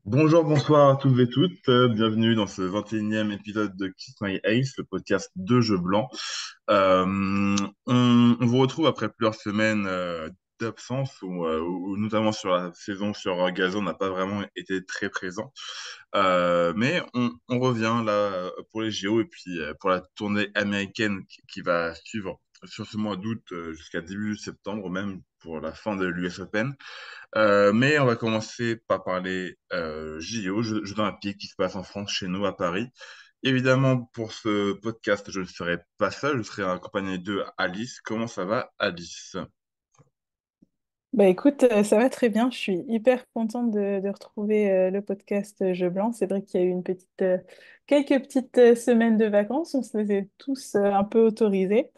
Bonjour, bonsoir à tous et toutes. Bienvenue dans ce 21e épisode de Kiss My Ace, le podcast de Jeux Blancs. On vous retrouve après plusieurs semaines d'absence où notamment sur la saison sur gazon, on n'a pas vraiment été très présent. Mais on revient là pour les JO et puis pour la tournée américaine qui va suivre sur ce mois d'août jusqu'à début septembre, même pour la fin de l'US Open. Mais on va commencer par parler JO, Jeux Olympiques qui se passent en France, chez nous, à Paris. Évidemment, pour ce podcast, je ne serai pas seul, je serai accompagné de Alice. Comment ça va, Alice? Bah écoute, ça va très bien. Je suis hyper contente de retrouver le podcast Jeux Blancs. C'est vrai qu'il y a eu quelques petites semaines de vacances. On se les a tous un peu autorisés.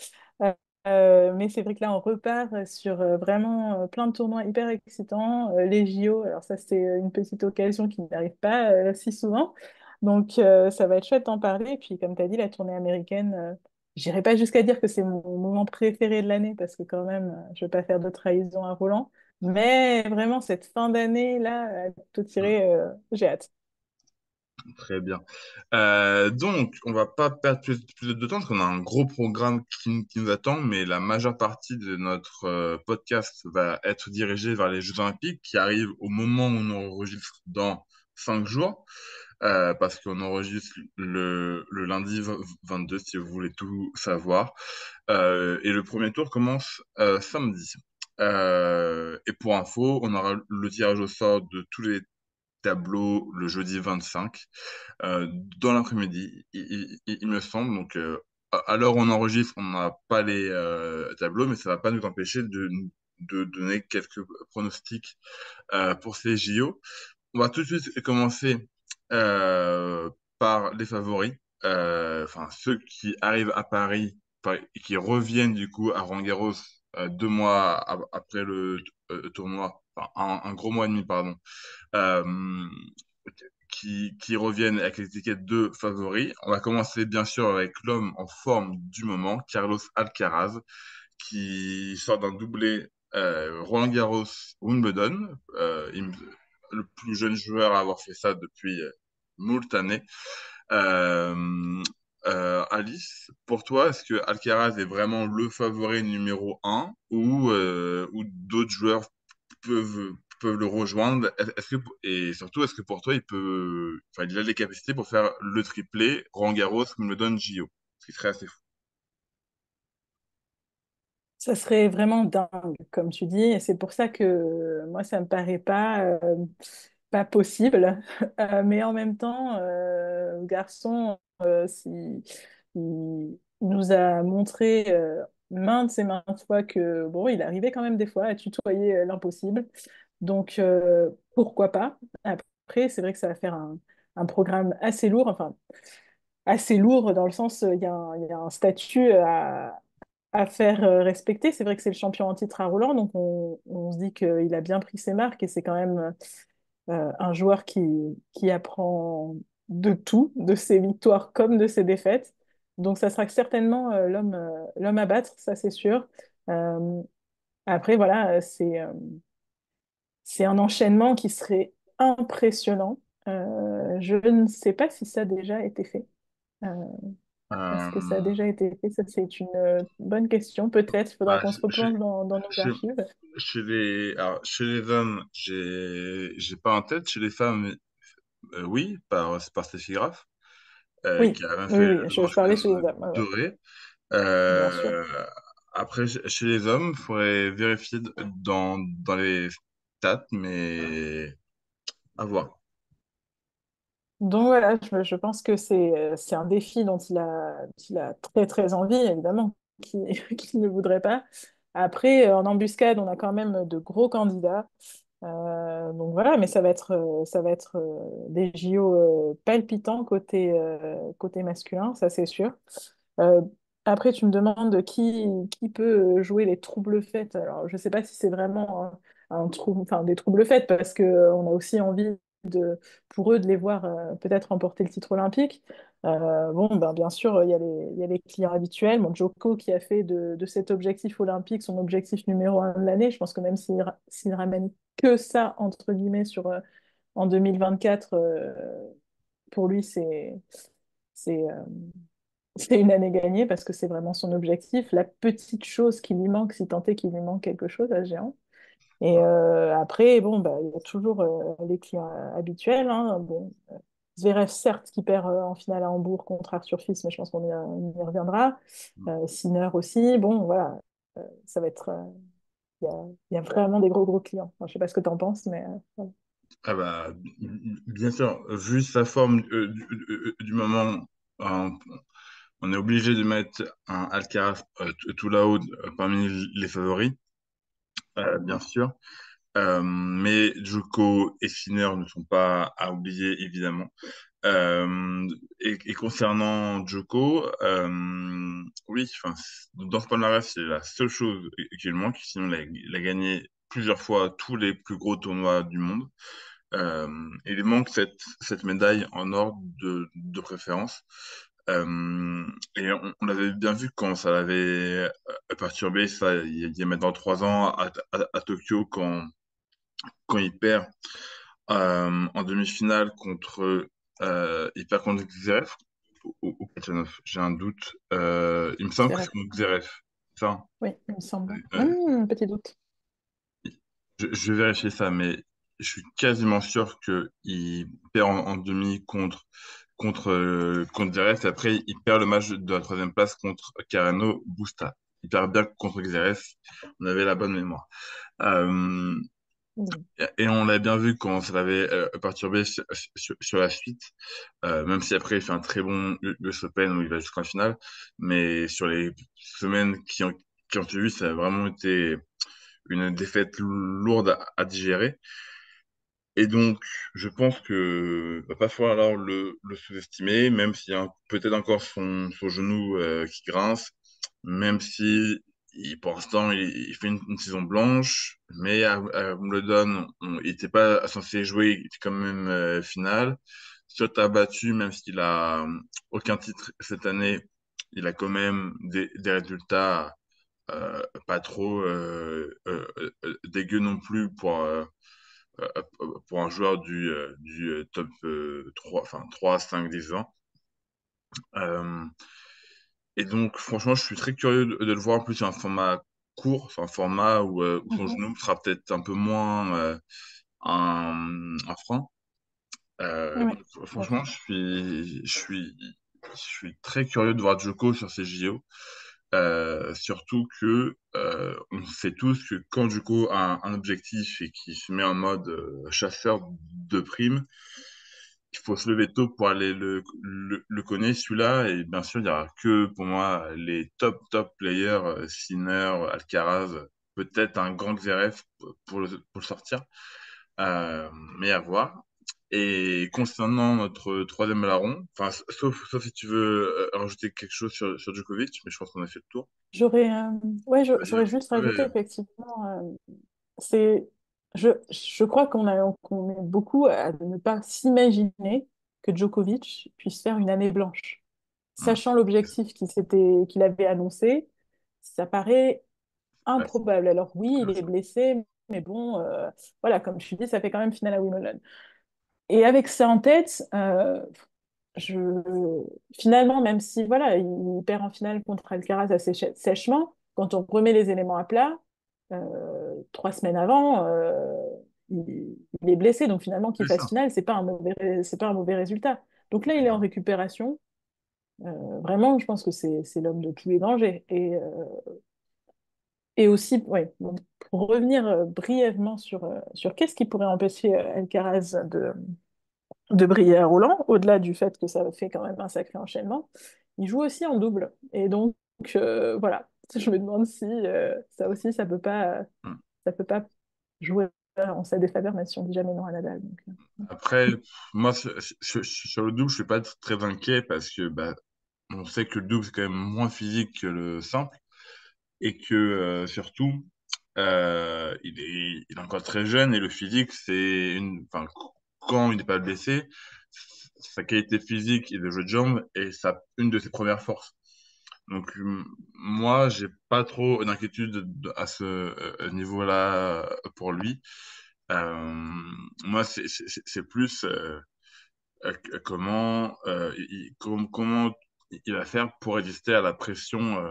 Mais c'est vrai que là, on repart sur vraiment plein de tournois hyper excitants. Les JO, alors ça, c'est une petite occasion qui n'arrive pas si souvent. Donc, ça va être chouette d'en parler. Et puis, comme tu as dit, la tournée américaine. J'irai pas jusqu'à dire que c'est mon moment préféré de l'année parce que quand même, je vais pas faire de trahison à Roland. Mais vraiment, cette fin d'année, là, à tout Hmm, tirer, j'ai hâte. très bien. Donc, on va pas perdre plus de temps parce qu'on a un gros programme qui nous attend, mais la majeure partie de notre podcast va être dirigée vers les Jeux Olympiques qui arrivent au moment où on enregistre dans 5 jours. Parce qu'on enregistre le lundi 22, si vous voulez tout savoir. Et le premier tour commence samedi. Et pour info, on aura le tirage au sort de tous les tableaux le jeudi 25 dans l'après-midi, il me semble. Donc, à l'heure où on enregistre, on n'a pas les tableaux, mais ça ne va pas nous empêcher de donner quelques pronostics pour ces JO. On va tout de suite commencer euh, par les favoris. Enfin, ceux qui arrivent à Paris et qui reviennent du coup à Roland-Garros 2 mois après le tournoi, enfin, un gros mois et demi, pardon, euh, qui reviennent avec l'étiquette de favoris. On va commencer bien sûr avec l'homme en forme du moment, Carlos Alcaraz, qui sort d'un doublé Roland-Garros Wimbledon. Le plus jeune joueur à avoir fait ça depuis moult années. Euh, Alice, pour toi, est-ce que Alcaraz est vraiment le favori numéro un ou d'autres joueurs peuvent, peuvent le rejoindre? Et surtout, est-ce que pour toi, enfin, il a les capacités pour faire le triplé Roland-Garros comme le donne Gio? Ce qui serait assez fou. Ça serait vraiment dingue, comme tu dis, et c'est pour ça que moi, ça me paraît pas possible. Mais en même temps, le garçon, il nous a montré maintes et maintes fois que bon, il arrivait quand même des fois à tutoyer l'impossible. Donc, pourquoi pas? Après, c'est vrai que ça va faire un programme assez lourd, enfin, assez lourd dans le sens, il y a un statut à faire respecter. C'est vrai que c'est le champion en titre à Roland, donc on se dit qu'il a bien pris ses marques et c'est quand même un joueur qui apprend de tout, de ses victoires comme de ses défaites. Donc ça sera certainement l'homme à battre, ça c'est sûr. Euh, Après, voilà, c'est un enchaînement qui serait impressionnant. Je ne sais pas si ça a déjà été fait. Euh, Est-ce que ça a Euh, déjà été fait? Ça, c'est une bonne question. Peut-être, il faudra bah, qu'on se replonge dans nos chez, archives. chez les hommes, j'ai pas en tête. Chez les femmes, oui, par Steffi Graf, Oui, qui a même oui, fait oui, le je Grand parlais Chelem chez les hommes. Ouais, ouais, doré. bien sûr. Euh, Après, chez les hommes, il faudrait vérifier dans les stats, mais à voir. Donc voilà, je pense que c'est un défi dont il a très très envie, évidemment, qui, qui ne voudrait pas. Après, en embuscade, on a quand même de gros candidats. Donc voilà, mais ça va être des JO palpitants côté masculin, ça c'est sûr. Euh, Après, tu me demandes qui peut jouer les troubles fêtes. Alors, je ne sais pas si c'est vraiment un trouble, enfin, des troubles fêtes, parce que on a aussi envie pour eux de les voir peut-être remporter le titre olympique. Bon, ben, bien sûr, il y a les clients habituels. Bon, Joko qui a fait de cet objectif olympique son objectif numéro un de l'année. Je pense que même s'il ramène que ça, entre guillemets, en 2024, pour lui, c'est, euh, c'est une année gagnée parce que c'est vraiment son objectif. La petite chose qui lui manque, si tant est qu'il lui manque quelque chose à ce géant. Et après, bon, bah, il y a toujours les clients habituels, hein. Bon, Zverev, certes, qui perd en finale à Hambourg contre Arthur Fils, mais je pense qu'on y reviendra. Sinner aussi. Bon, voilà, ça va être. Il y a vraiment des gros, gros clients. Enfin, je sais pas ce que tu en penses, mais voilà. Ah bah, bien sûr, vu sa forme du moment, euh, on est obligé de mettre un Alcaraz tout là-haut parmi les favoris, bien sûr. Mais Djoko et Sinner ne sont pas à oublier, évidemment. Et concernant Djoko, oui, enfin, dans ce palmarès, c'est la seule chose qui lui manque. Sinon, il a gagné plusieurs fois tous les plus gros tournois du monde. Il lui manque cette médaille en or de préférence. Et on l'avait bien vu quand ça l'avait perturbé, ça, il y a maintenant 3 ans à Tokyo, quand il perd en demi-finale il perd contre Zverev ou Kachanov, j'ai un doute. Il me semble que c'est Zverev. contre Zverev. Ça, Oui, il me semble. euh, Petit doute. je vais vérifier ça, mais je suis quasiment sûr qu'il perd en demi contre Zverev. Et après, il perd le match de la troisième place contre Carreno Busta. Il perd bien contre Zverev. On avait la bonne mémoire. Euh, Mm. et on l'a bien vu quand ça l'avait perturbé sur la suite. Même si après il fait un très bon US Open où il va jusqu'en finale, mais sur les semaines qui ont suivi, ça a vraiment été une défaite lourde à digérer. Et donc, je pense que va pas falloir alors le sous-estimer, même s'il y a peut-être encore son genou qui grince, même si pour l'instant il fait une saison blanche, mais à Wimbledon, il n'était pas censé jouer, il était quand même finale. Sur terre battue, même s'il a aucun titre cette année, il a quand même des résultats pas trop dégueux non plus pour un joueur du top 3, enfin 3, 5, 10 ans. Euh, et donc, franchement, je suis très curieux de le voir en plus sur un format court, sur un format où son Mhm. genou sera peut-être un peu moins un frein. Ouais, tout à Franchement, fait. je suis très curieux de voir Djoko sur ces JO. Surtout que on sait tous que quand Djoko a un objectif et qu'il se met en mode chasseur de primes, il faut se lever tôt pour aller le connaître, celui-là. Et bien sûr, il n'y aura que pour moi les top players, Sinner, Alcaraz, peut-être un grand Zverev pour le sortir. Euh, mais à voir. Et concernant notre troisième larron, enfin, sauf si tu veux rajouter quelque chose sur Djokovic, mais je pense qu'on a fait le tour. J'aurais ouais, Vas-y. j'aurais juste rajouté Ouais, effectivement, c'est je crois qu'on est beaucoup à ne pas s'imaginer que Djokovic puisse faire une année blanche. hum, Sachant l'objectif qu'il avait annoncé, ça paraît ouais, improbable. Alors oui, il bien est sûr. blessé, mais bon, voilà, comme je dis, ça fait quand même finale à Wimbledon. Et avec ça en tête, je... finalement, même si voilà, il perd en finale contre Alcaraz assez sèchement, quand on remet les éléments à plat, 3 semaines avant, il est blessé. Donc finalement, qu'il C'est fasse ça. finale, c'est pas un mauvais résultat. Donc là, il est en récupération. Vraiment, je pense que c'est l'homme de tous les dangers. Et aussi, ouais, bon, pour revenir brièvement sur qu'est-ce qui pourrait empêcher Alcaraz de briller à Roland, au-delà du fait que ça fait quand même un sacré enchaînement, il joue aussi en double. Et donc, voilà, je me demande si ça aussi, Hum. ça peut pas jouer en sa défaveur, même si on dit jamais non à Nadal. Donc, Après, moi, sur le double, je suis pas très inquiet parce que bah, on sait que le double, c'est quand même moins physique que le simple et que surtout, il est encore très jeune et le physique, enfin, quand il n'est pas blessé, sa qualité physique et de jeu de jambes est une de ses premières forces. Donc, moi, j'ai pas trop d'inquiétude à ce niveau-là pour lui. Euh, Moi, c'est plus comment il va faire pour résister à la pression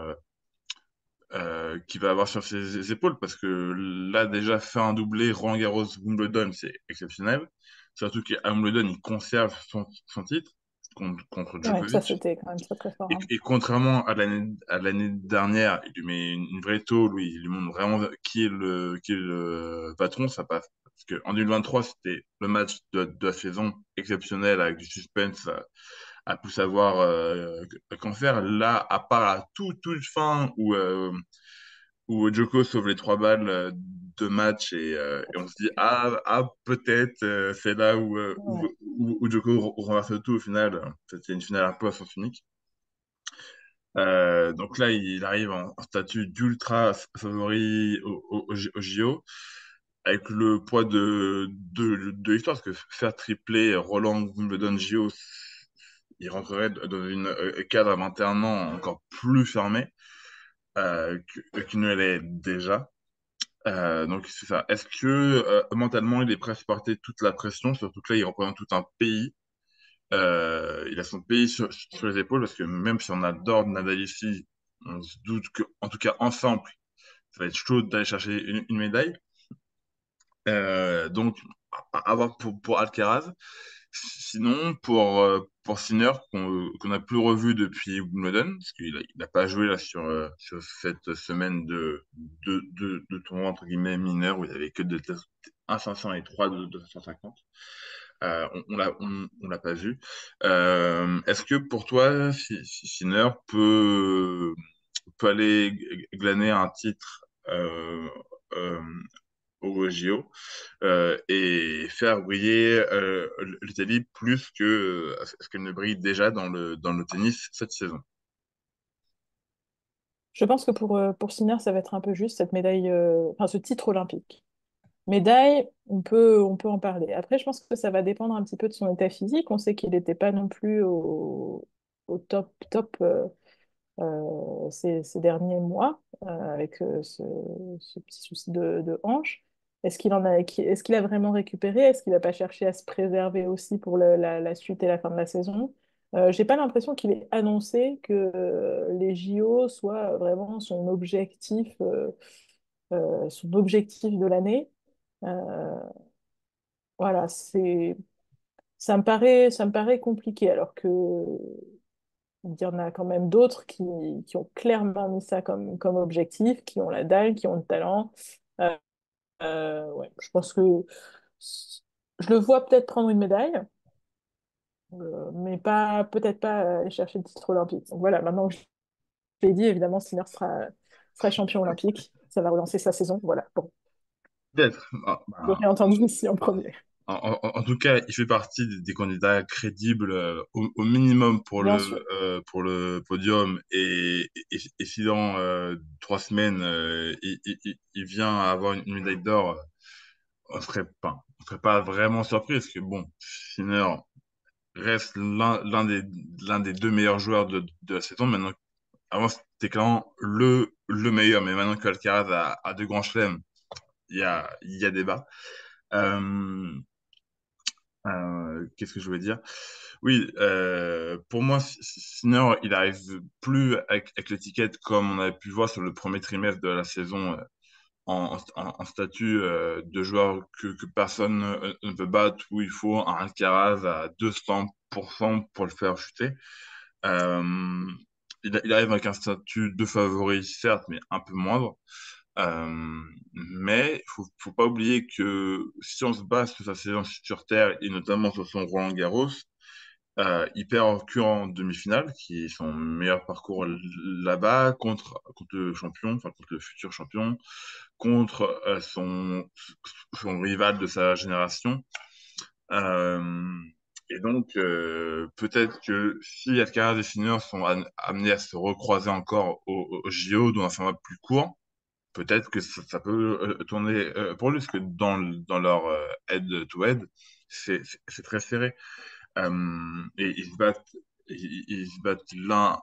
qu'il va avoir sur ses épaules, parce que là, déjà, faire un doublé Roland-Garros Wimbledon, c'est exceptionnel. Surtout qu'à Wimbledon, il conserve son titre contre Ouais, ça Djokovic. c'était quand même très très fort, hein. Et contrairement à l'année dernière, il lui met une vraie tôle, lui, il lui montre vraiment qui est le patron, ça passe. Parce qu'en 2023, c'était le match de la saison exceptionnel avec du suspense à plus savoir qu'en faire. Là, à part la toute fin où Djoko sauve les 3 balles de match et on se dit, peut-être c'est là Ouais. où Djoko renverse le tout au final. C'était une finale un peu à sens unique. Donc là, il arrive en statut d'ultra favori au JO, avec le poids de l'histoire, parce que faire tripler Roland Wimbledon JO, il rentrerait dans une cadre à 21 ans encore plus fermé qu'il ne l'est déjà. Donc c'est ça. Est-ce que mentalement, il est prêt à supporter toute la pression, surtout que là, il représente tout un pays. Il a son pays sur les épaules parce que même si on adore Nadal ici, on se doute que, en tout cas ensemble, ça va être chaud d'aller chercher une médaille. Donc, à voir pour Alcaraz. Sinon, pour Sinner, qu'on n'a plus revu depuis Wimbledon, parce qu'il n'a pas joué là sur cette semaine de tournoi entre guillemets mineur où il n'y avait que de 1,500 et 3 de 250. On l'a pas vu. Est-ce que pour toi, Sinner peut aller glaner un titre euh, au JO et faire briller l'Italie plus que ce qu'elle ne brille déjà dans le tennis cette saison? Je pense que pour Sinner, ça va être un peu juste cette médaille, enfin ce titre olympique. Médaille, on peut en parler. Après, je pense que ça va dépendre un petit peu de son état physique. On sait qu'il n'était pas non plus au top, top ces derniers mois, avec ce petit souci de hanche. Est-ce qu'il a vraiment récupéré? Est-ce qu'il va pas cherché à se préserver aussi pour la suite et la fin de la saison? J'ai pas l'impression qu'il ait annoncé que les JO soient vraiment son objectif de l'année. Euh, voilà, ça me paraît compliqué, alors que il y en a quand même d'autres qui ont clairement mis ça comme objectif, qui ont la dalle, qui ont le talent. Euh, ouais, je pense que je le vois peut-être prendre une médaille, mais peut-être pas aller chercher le titre olympique. Donc voilà, maintenant que je l'ai dit, évidemment, Sinner sera champion olympique. Ça va relancer sa saison. Voilà, bon, Peut-être. vous l'aurez entendu ici en premier. En tout cas, il fait partie des candidats crédibles au minimum Bien sûr. pour le podium. Et si dans 3 semaines, il vient à avoir une médaille d'or, on serait pas vraiment surpris, parce que bon, Sinner reste l'un des 2 meilleurs joueurs de la saison. Maintenant, avant, c'était clairement le meilleur, mais maintenant qu'Alcaraz a 2 grands chelems, il y a débat. Euh, Qu'est-ce que je voulais dire? Oui, pour moi, Sinner, il arrive plus avec l'étiquette comme on avait pu voir sur le premier trimestre de la saison en statut de joueur que personne ne peut battre, où il faut un Alcaraz à 200% pour le faire chuter. Euh, il arrive avec un statut de favori, certes, mais un peu moindre. Mais faut pas oublier que si on se base sur sa saison sur Terre et notamment sur son Roland-Garros, il perd que en demi-finale, qui est son meilleur parcours là-bas, contre le champion, enfin contre le futur champion, contre son rival de sa génération. Euh, et donc, peut-être que si Alcaraz et Sinner sont amenés à se recroiser encore au JO dans un format plus court, peut-être que ça peut tourner pour lui, parce que dans leur head-to-head, c'est très serré. Et ils se battent l'un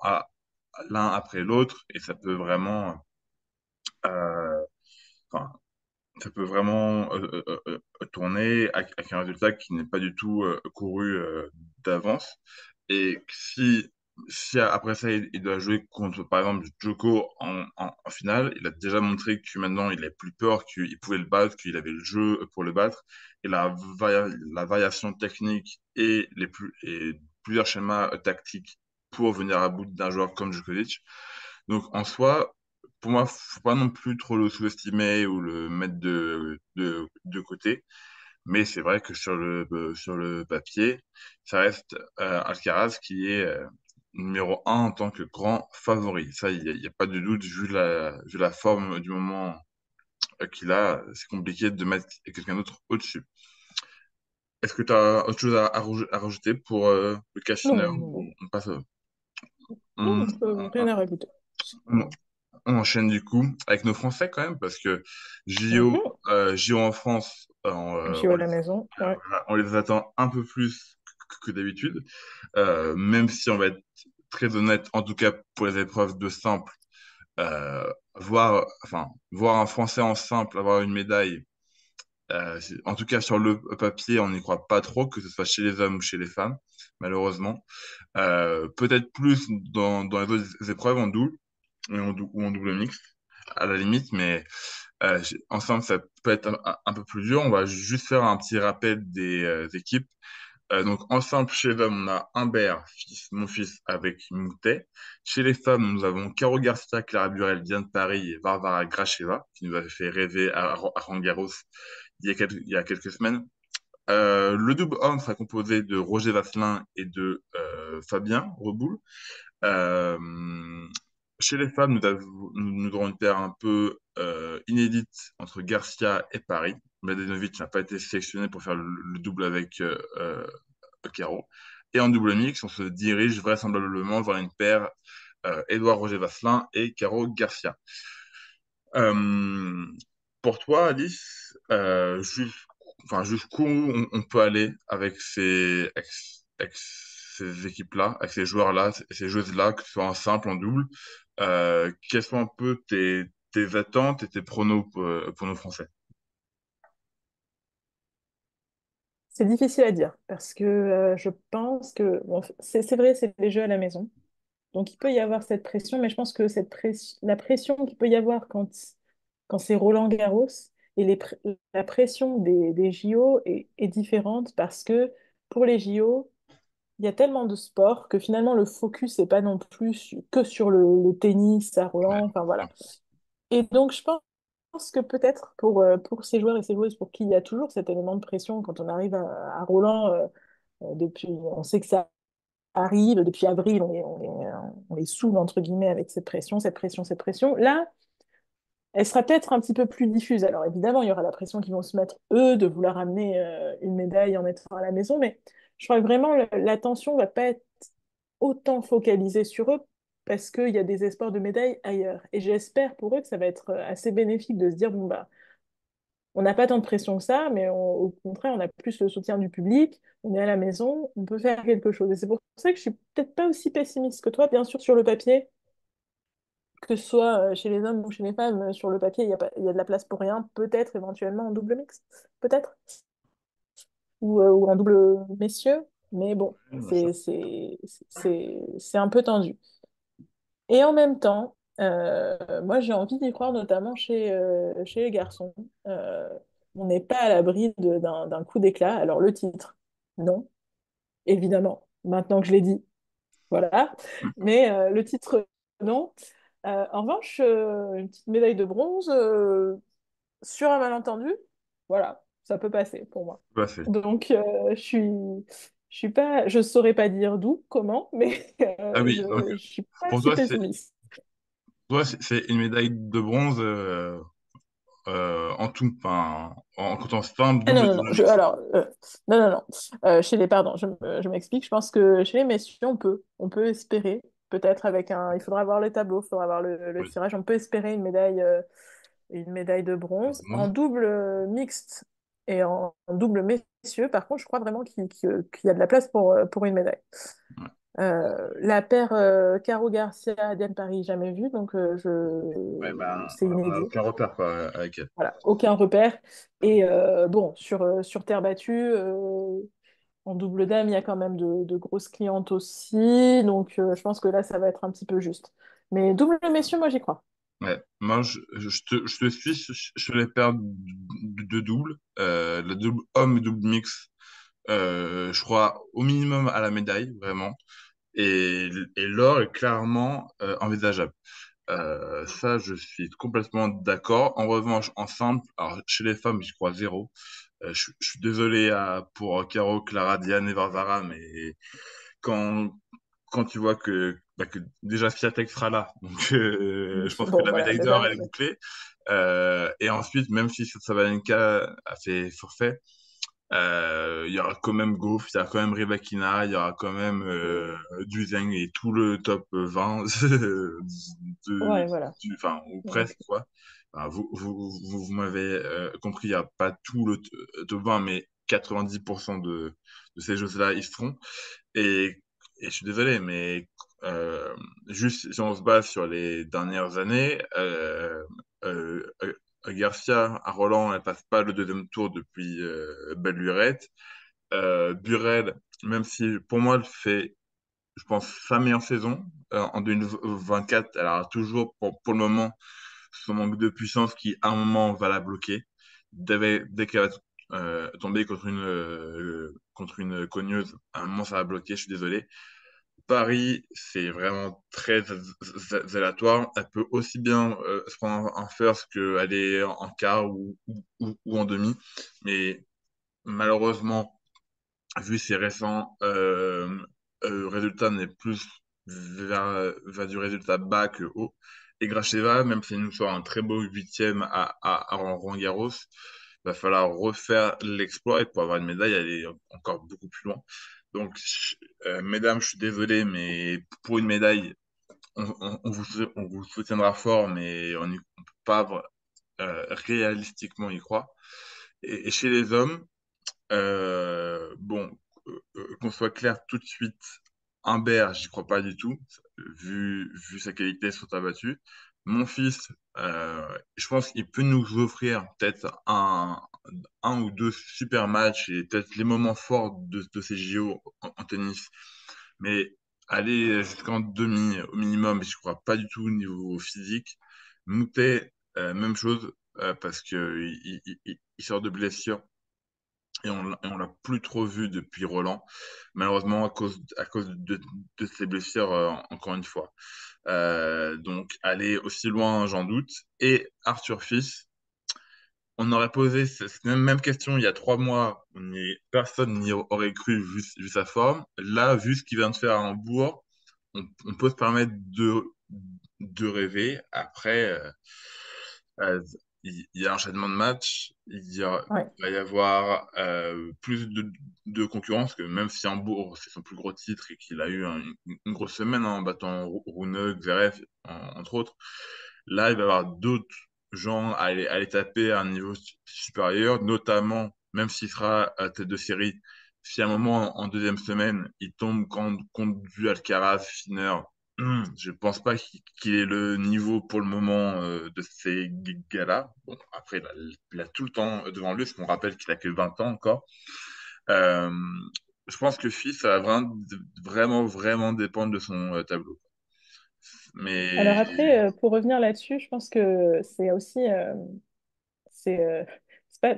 après l'autre, et ça peut vraiment, euh, enfin, ça peut vraiment tourner avec un résultat qui n'est pas du tout couru d'avance. Et si après ça, il doit jouer contre, par exemple, Djoko en finale, il a déjà montré que maintenant, il n'a plus peur, qu'il pouvait le battre, qu'il avait le jeu pour le battre. Et la variation technique et plusieurs schémas tactiques pour venir à bout d'un joueur comme Djokovic. Donc, en soi, pour moi, faut pas non plus trop le sous-estimer ou le mettre de côté. Mais c'est vrai que sur le papier, ça reste Alcaraz qui est numéro un en tant que grand favori. Ça, il y a pas de doute, vu la forme du moment qu'il a, c'est compliqué de mettre quelqu'un d'autre au-dessus. Est-ce que tu as autre chose à rajouter pour le cas Non, Sinner non, non, on passe, non, on, rien à rajouter. on- on enchaîne du coup avec nos Français quand même, parce que JO, Mhm. JO en France, J'y vais à la maison, ouais. on les attend un peu plus que d'habitude. Même si on va être très honnête, en tout cas pour les épreuves de simple, voir un Français en simple avoir une médaille, en tout cas sur le papier, on n'y croit pas trop, que ce soit chez les hommes ou chez les femmes, malheureusement. Peut-être plus dans les autres épreuves en double ou en double mixte, à la limite, mais ensemble, ça peut être un peu plus dur. On va juste faire un petit rappel des équipes. Donc, ensemble, chez les hommes, on a Humbert, mon fils, avec Moutet. Chez les femmes, nous avons Caro Garcia, Clara Burel, Diane Paris et Varvara Gracheva, qui nous avait fait rêver à Roland-Garros il y a quelques semaines. Le double homme sera composé de Roger Vasselin et de Fabien Reboul. Euh, Chez les femmes, nous aurons une paire un peu inédite entre Garcia et Paris. Mladenovic n'a pas été sélectionné pour faire le double avec Caro. Et en double mix, on se dirige vraisemblablement vers une paire Édouard Roger Vasselin et Caro Garcia. Euh, pour toi, Alice, jusqu'où on peut aller avec ces équipes-là, avec ces joueurs-là, ces joueuses-là, que ce soit en simple, en double, quelles sont un peu tes attentes et tes pronos pour nos Français? C'est difficile à dire parce que je pense que bon, c'est vrai, c'est les jeux à la maison. Donc il peut y avoir cette pression, mais je pense que la pression qu'il peut y avoir quand c'est Roland-Garros et la pression des JO est différente parce que pour les JO, il y a tellement de sports que finalement le focus n'est pas non plus que sur le tennis à Roland. Enfin voilà. Et donc je pense que peut-être pour ces joueurs et ces joueuses pour qui il y a toujours cet élément de pression quand on arrive à Roland, depuis, on sait que ça arrive depuis avril, on les saoule entre guillemets avec cette pression, cette pression, cette pression. Là, elle sera peut-être un petit peu plus diffuse. Alors évidemment, il y aura la pression qu'ils vont se mettre, eux, de vouloir amener une médaille en étant à la maison, mais je crois que vraiment l'attention va pas être autant focalisée sur eux parce qu'il y a des espoirs de médailles ailleurs. Et j'espère pour eux que ça va être assez bénéfique de se dire, bon, bah, on n'a pas tant de pression que ça, mais au contraire, on a plus le soutien du public, on est à la maison, on peut faire quelque chose. Et c'est pour ça que je suis peut-être pas aussi pessimiste que toi, bien sûr, sur le papier, que ce soit chez les hommes ou chez les femmes, sur le papier, il y a de la place pour rien, peut-être éventuellement en double mix, peut-être, ou en double messieurs, mais bon, Oui, bien sûr. c'est un peu tendu. Et en même temps, moi j'ai envie d'y croire, notamment chez les garçons. On n'est pas à l'abri d'un coup d'éclat. Alors le titre, non, évidemment, maintenant que je l'ai dit, voilà. Mais le titre, non. En revanche, une petite médaille de bronze, sur un malentendu, voilà, ça peut passer pour moi. Tout à fait. Donc je suis pas, je saurais pas dire d'où, comment, mais Ah oui, donc je suis pas pour si pessimiste. toi, c'est une médaille de bronze en tout, enfin, en comptant simple, Ah double non, et non, non, double mixte. non, non, non. Pardon, je m'explique. Je pense que chez les messieurs, on peut espérer, peut-être avec il faudra voir le tableau, il faudra voir le Oui, tirage, on peut espérer une médaille de bronze. En bronze. double mixte et en double messieurs, par contre, je crois vraiment qu'il y a de la place pour une médaille. Ouais. La paire Caro Garcia, Diane Paris, jamais vue, donc Ouais, bah, c'est on n'a inédit. aucun repère quoi, avec elle. Voilà, aucun repère. Et bon, sur terre battue, en double dame, il y a quand même de grosses clientes aussi, donc je pense que là, ça va être un petit peu juste. Mais double messieurs, moi, j'y crois. Ouais. Moi, je te suis sur les paires de double, le double homme et double mix. Je crois au minimum à la médaille, vraiment. Et l'or est clairement envisageable. Ça, je suis complètement d'accord. En revanche, en simple, alors chez les femmes, j'y crois zéro. Je suis désolé pour Caro, Clara, Diane et Varvara, mais quand, quand tu vois que déjà Swiatek sera là, donc je pense que Bon, la voilà, médaille déjà, d'or, elle est bouclée. Et ensuite, même si Sabalenka a fait forfait, il y aura quand même Gauff, il y aura quand même Rybakina, il y aura quand même Duzeng et tout le top 20 ouais, voilà. enfin, ou Donc, presque, quoi. Enfin, vous m'avez compris, il n'y a pas tout le top 20, mais 90% de ces jeux-là, ils seront. Et, et je suis désolé, mais juste si on se base sur les dernières années, Garcia à Roland, elle passe pas le deuxième tour depuis belle lurette. Burel, même si pour moi elle fait, je pense, sa meilleure saison en 2024, elle aura toujours pour le moment son manque de puissance qui à un moment va la bloquer. Dès qu'elle va tomber contre une cogneuse, à un moment ça va bloquer, je suis désolé. Paris, c'est vraiment très aléatoire. Elle peut aussi bien se prendre un first qu'aller en quart ou en demi. Mais malheureusement, vu ses récents résultats, n'est plus vers du résultat bas que haut. Et Gracheva, même si elle nous sort un très beau huitième à Roland-Garros, va falloir refaire l'exploit et pour avoir une médaille, aller encore beaucoup plus loin. Donc, mesdames, je suis désolé, mais pour une médaille, on vous soutiendra fort, mais on ne peut pas réalistiquement y croire. Et chez les hommes, bon, qu'on soit clair tout de suite, Humbert, j'y crois pas du tout, vu sa qualité sur ta battue. Mon fils, je pense qu'il peut nous offrir peut-être un ou deux super matchs et peut-être les moments forts de ces JO en tennis. Mais aller jusqu'en demi au minimum, je crois pas du tout au niveau physique. Moutet, même chose, parce que il sort de blessure et on l'a plus trop vu depuis Roland, malheureusement à cause de ses blessures, encore une fois. Donc, aller aussi loin, j'en doute. Et Arthur Fils, on aurait posé cette même question il y a 3 mois, personne n'y aurait cru vu sa forme. Là, vu ce qu'il vient de faire à Hambourg, on peut se permettre de rêver. Après, euh, il y a un enchaînement de matchs, ouais. il va y avoir plus de concurrence, que même si Hambourg, c'est son plus gros titre et qu'il a eu une grosse semaine en battant Rune, Zverev, entre autres, là, il va y avoir d'autres gens à aller taper à un niveau supérieur, notamment, même s'il sera à tête de série, si à un moment, en deuxième semaine, il tombe contre du Alcaraz, Sinner, je pense pas qu'il ait le niveau pour le moment de ces gars-là. Bon, après, il a tout le temps devant lui, parce qu'on rappelle qu'il a que 20 ans encore. Euh, je pense que Fils, ça va vraiment, vraiment dépendre de son tableau. Mais Alors après, pour revenir là-dessus, je pense que c'est aussi, c'est pas,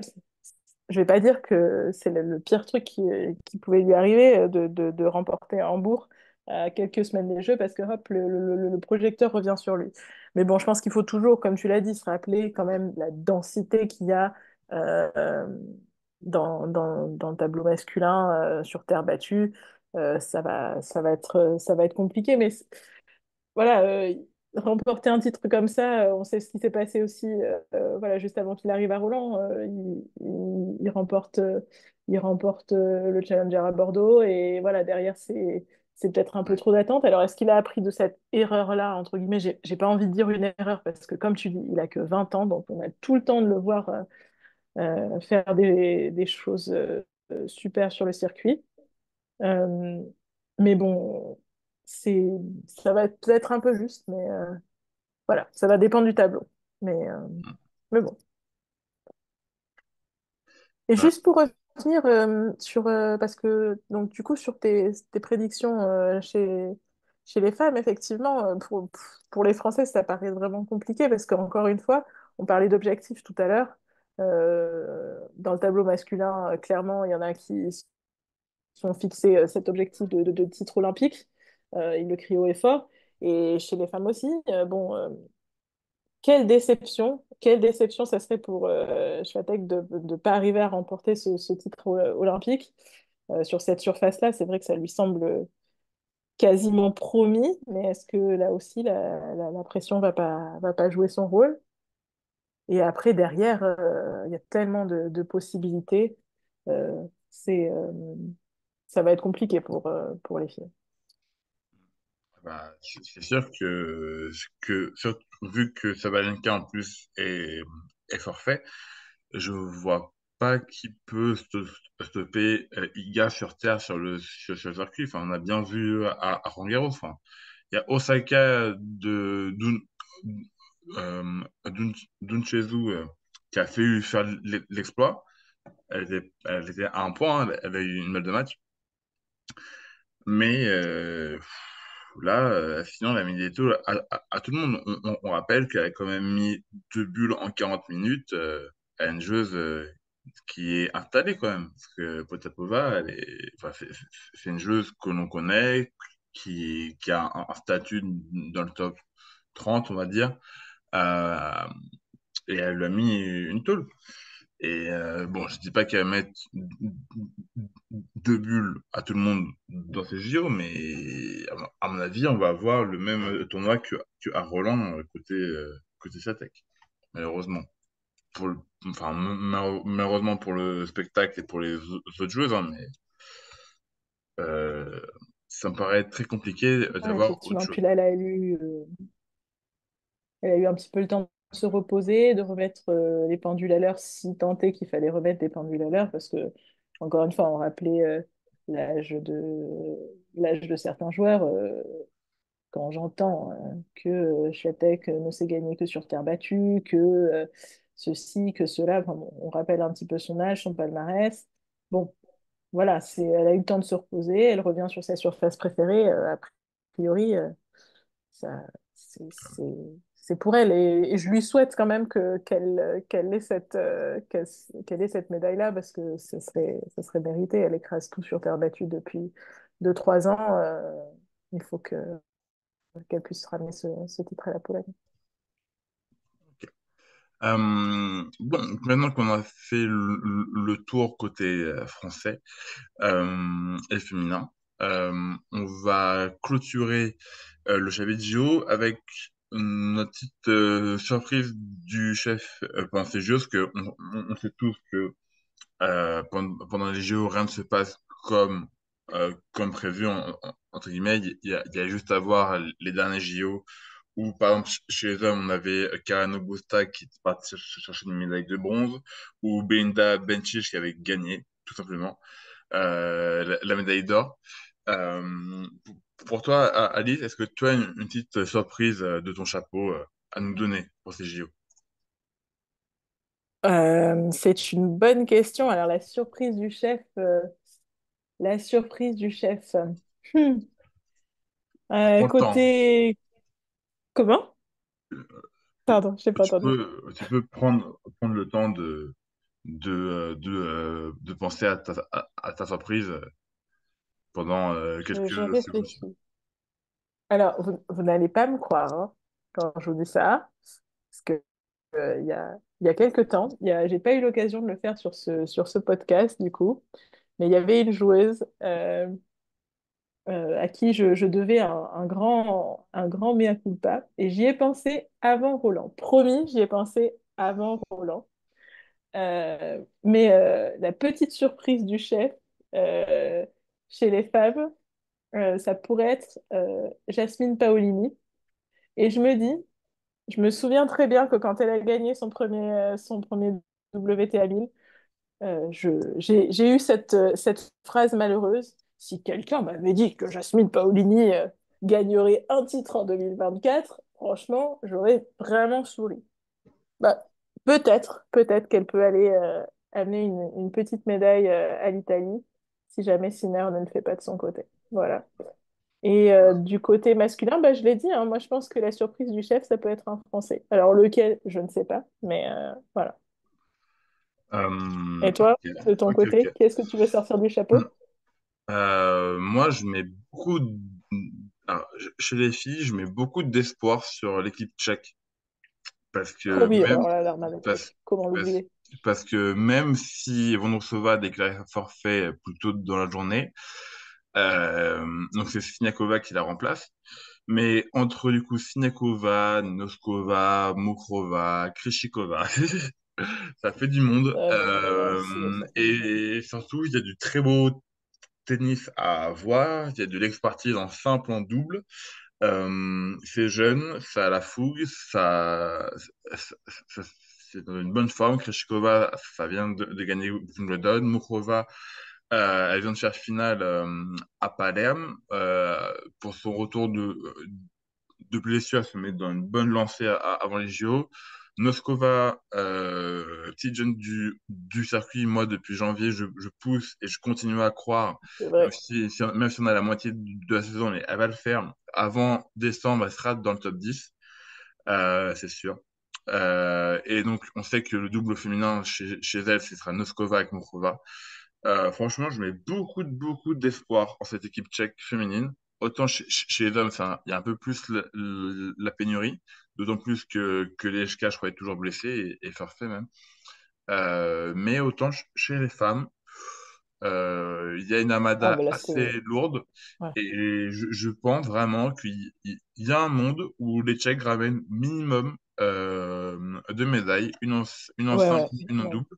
je vais pas dire que c'est le pire truc qui pouvait lui arriver de remporter Hambourg à quelques semaines des Jeux parce que hop, le projecteur revient sur lui. Mais bon, je pense qu'il faut toujours, comme tu l'as dit, se rappeler quand même la densité qu'il y a euh, dans le tableau masculin sur terre battue. Ça va être compliqué, mais voilà, remporter un titre comme ça, on sait ce qui s'est passé aussi, voilà, juste avant qu'il arrive à Roland, il remporte le Challenger à Bordeaux et voilà, derrière c'est peut-être un peu ouais, trop d'attente. Alors est-ce qu'il a appris de cette erreur-là, entre guillemets, j'ai pas envie de dire une erreur parce que comme tu dis, il a que 20 ans, donc on a tout le temps de le voir faire des choses super sur le circuit. Euh, mais bon. c'est, ça va être peut-être un peu juste, mais voilà, ça va dépendre du tableau. Mais, euh, mais bon. Et Euh, juste pour revenir sur, parce que, donc, du coup, sur tes prédictions chez les femmes, effectivement, pour les Français, ça paraît vraiment compliqué parce qu'encore une fois, on parlait d'objectifs tout à l'heure. Dans le tableau masculin, clairement, il y en a qui sont fixés cet objectif de titre olympique. Ils le crient haut et fort. Et chez les femmes aussi, bon, quelle déception ça serait pour Swiatek de ne pas arriver à remporter ce titre olympique sur cette surface-là. C'est vrai que ça lui semble quasiment promis, mais est-ce que là aussi la pression va pas jouer son rôle? Et après, derrière, il y a tellement de possibilités. Euh, c'est, ça va être compliqué pour les filles. Bah, c'est sûr vu que Sabalenka en plus est forfait, je vois pas qui peut stopper Iga sur terre sur le circuit. Enfin, on a bien vu à Roland Garros. Enfin, il y a Osaka Dunchezu qui a fait faire l'exploit. Elle était à un point, hein, elle a eu une balle de match. Mais là, sinon, elle a mis des taux à tout le monde. On rappelle qu'elle a quand même mis 2 bulles en 40 minutes à une joueuse qui est installée quand même. Parce que Potapova, enfin, c'est une joueuse que l'on connaît, qui a un statut dans le top 30, on va dire. Euh, et elle lui a mis une tôle. Et bon, je dis pas qu'elle va mettre 2 bulles à tout le monde dans ces JO, mais à mon avis, on va avoir le même tournoi que à Roland côté Satek, malheureusement. Enfin, malheureusement pour le spectacle et pour les autres joueuses, hein, mais euh, ça me paraît très compliqué Ouais, d'avoir autre effectivement. chose. Puis là, elle a eu un petit peu le temps de se reposer, de remettre les pendules à l'heure, si tant est qu'il fallait remettre des pendules à l'heure, parce que, encore une fois, on rappelait l'âge l'âge de certains joueurs. Quand j'entends que Swiatek ne s'est gagné que sur terre battue, que ceci, que cela, enfin, bon, on rappelle un petit peu son âge, son palmarès. Bon, voilà, elle a eu le temps de se reposer, elle revient sur sa surface préférée. A priori, ça, c'est pour elle. Et je lui souhaite quand même qu'elle ait qu'elle ait cette médaille-là parce que ça serait mérité. Elle écrase tout sur terre battue depuis 2 3 ans. Il faut qu'elle puisse ramener ce titre à la Pologne. Bon, maintenant qu'on a fait le tour côté français et féminin, on va clôturer le chapitre JO avec notre petite surprise du chef pendant ces JO, parce que on sait tous que pendant les JO, rien ne se passe comme prévu, entre guillemets. Il y a juste à voir les derniers JO où, par exemple, chez les hommes, on avait Karen Busta qui était partie chercher une médaille de bronze, ou Belinda Bencic qui avait gagné, tout simplement, la médaille d'or. Pour toi, Alice, est-ce que tu as une petite surprise de ton chapeau à nous donner pour ces JO? C'est une bonne question. Alors, la surprise du chef. Hmm. Prends le temps. Côté... Comment? Pardon, je n'ai pas entendu. Tu peux prendre le temps de penser à ta surprise pendant Je quelques secondes. réfléchis. Alors, vous n'allez pas me croire hein, quand je vous dis ça, parce que il y a quelques temps, j'ai pas eu l'occasion de le faire sur ce podcast du coup, mais il y avait une joueuse à qui je devais un grand mea culpa, et j'y ai pensé avant Roland. Promis, j'y ai pensé avant Roland. La petite surprise du chef euh, chez les femmes, ça pourrait être Jasmine Paolini. Et je me souviens très bien que quand elle a gagné son premier WTA 1000, j'ai eu cette phrase malheureuse. Si quelqu'un m'avait dit que Jasmine Paolini gagnerait un titre en 2024, franchement, j'aurais vraiment souri. Bah, peut-être qu'elle peut aller amener une petite médaille à l'Italie, si jamais Sinner ne le fait pas de son côté. Voilà. Et du côté masculin, bah, je l'ai dit, hein, moi je pense que la surprise du chef, ça peut être un Français. Alors lequel, je ne sais pas, mais voilà. Et toi, Ok, de ton ok, côté, ok. qui est-ce que tu veux sortir du Hmm. chapeau? Moi, je mets alors, chez les filles, je mets beaucoup d'espoir sur l'équipe tchèque. Parce Oh que oui, même, alors là, l'armada parce, tchèque, comment parce, l'oublier? parce que même si Vondrousova a déclaré forfait plus tôt dans la journée, donc c'est Siniakova qui la remplace. Mais entre du coup Siniakova, Noskova, Mukrova, Krishikova, ça fait du monde. Ouais, ça fait du monde. Et surtout, il y a du très beau tennis à voir. Il y a de l'expertise en simple, en double. C'est jeune, ça a la fougue, ça- ça- c'est dans une bonne forme. Krejcikova, ça vient de gagner Wimbledon. Mukrova, elle vient de faire finale à Palerme. Pour son retour de blessure, elle se met dans une bonne lancée avant les JO. Noskova, petite jeune du circuit, moi depuis janvier, je pousse et je continue à croire, C'est même vrai. même si on a la moitié de la saison, mais elle va le faire. Avant décembre, elle sera dans le top 10, c'est sûr. Et donc, on sait que le double féminin chez elle, ce sera Noskova avec Mukrova. Franchement, je mets beaucoup d'espoir en cette équipe tchèque féminine. Autant chez les hommes, il y a un peu plus la pénurie, d'autant plus que les HK, je crois, est toujours blessé et forfait même. Mais autant chez les femmes, il y a une Ah, Amada bah là, assez c'était. lourde Ouais. et je pense vraiment qu'il y a un monde où les Tchèques ramènent minimum deux médailles, une en Ouais, simple, ouais, une en ouais, double.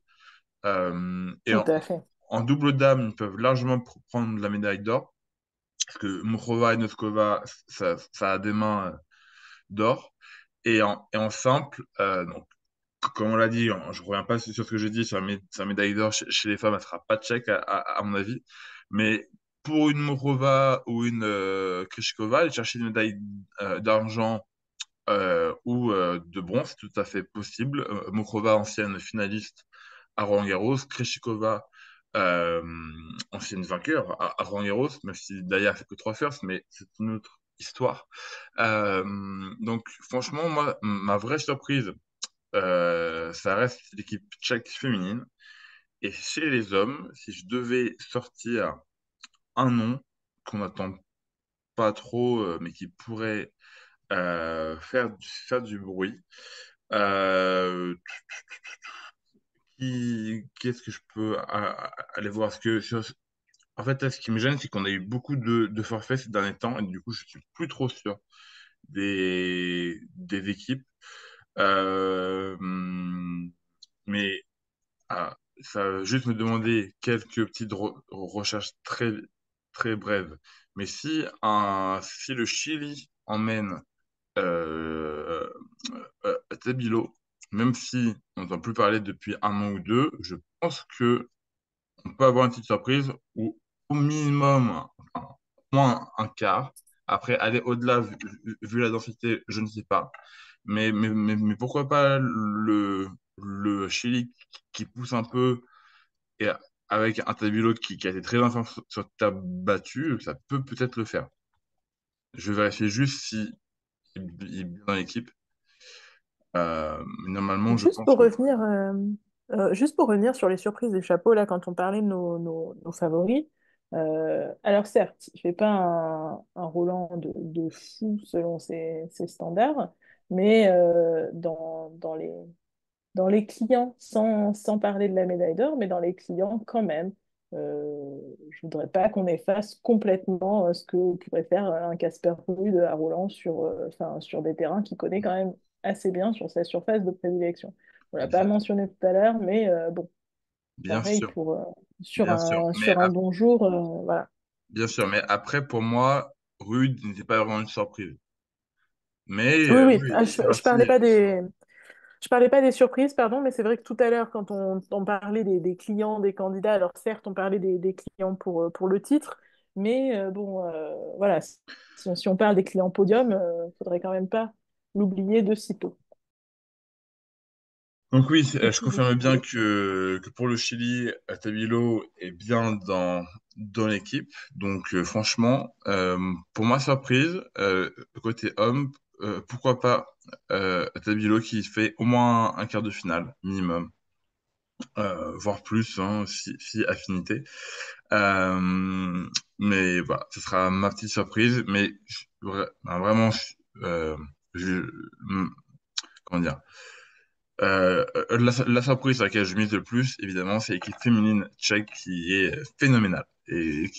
Et tout à fait. en double dame, ils peuvent largement prendre la médaille d'or, parce que Mukrova et Noskova, ça a des mains d'or. Et en simple, donc, comme on l'a dit, je ne reviens pas sur ce que j'ai dit sur la médaille d'or chez les femmes, elle ne sera pas tchèque à mon avis. Mais pour une Mukrova ou une Krejcikova, aller chercher une médaille d'argent ou de bronze, c'est tout à fait possible. Mukrova, ancienne finaliste à Roland-Garros, Krejcikova, euh, ancienne vainqueur à Roland-Garros, même si d'ailleurs c'est que trois firsts, mais c'est une autre histoire. Euh, donc franchement, moi, ma vraie surprise, ça reste l'équipe tchèque féminine. Et chez les hommes, si je devais sortir un nom qu'on n'attend pas trop, mais qui pourrait faire du bruit, euh, qui est-ce que je peux aller voir? En fait, là, ce qui me gêne, c'est qu'on a eu beaucoup de forfaits ces derniers temps, et du coup, je suis plus trop sûr des équipes. Mais ça va juste me demander quelques petites recherches très brèves. Mais si le Chili emmène euh, Tabilo, même si on n'entend plus parler depuis un an ou deux, je pense que on peut avoir une petite surprise ou au minimum, enfin, au moins un quart. Après, aller au-delà, vu la densité, je ne sais pas. Mais pourquoi pas le Chili qui pousse un peu et avec un Tabilo qui a été très intense sur table battue, ça peut peut-être le faire. Je vais vérifier juste si il est bien dans l'équipe. Normalement, je Juste pense pour que oui. revenir, juste pour revenir sur les surprises des chapeaux, là, quand on parlait de nos favoris, alors certes, il fait pas un Roland de fou selon ses standards, mais dans les clients, sans parler de la médaille d'or, mais dans les clients quand même, je voudrais pas qu'on efface complètement ce que pourrait faire un Casper Ruud à Roland enfin, sur des terrains qu'il connaît quand même assez bien sur sa surface de prédilection. On l'a pas Bien, mentionné tout à l'heure, mais bon, bien pareil sûr, pour bien sûr. sur un bon jour, voilà. Bien sûr, mais après, pour moi, Rude n'était pas vraiment une surprise. Mais Oui, oui, oui, ah, il fait je parlais partie. pas je parlais pas des surprises, pardon, mais c'est vrai que tout à l'heure, quand on parlait des clients, des candidats, alors certes, on parlait des clients pour le titre, Mais bon, voilà, si on parle des clients podium, faudrait quand même pas l'oublier de sitôt. Donc oui, Et je puis, du confirme bien coup, que pour le Chili, Tabilo est bien dans l'équipe. Donc franchement, pour ma surprise, côté homme, pourquoi pas Tabilo qui fait au moins un quart de finale minimum, voire plus, hein, si affinité. Euh, mais voilà, ce sera ma petite surprise. Mais vraiment, euh, je, comment dire? La surprise sur laquelle je mise le plus, évidemment, c'est l'équipe féminine tchèque qui est phénoménale. Et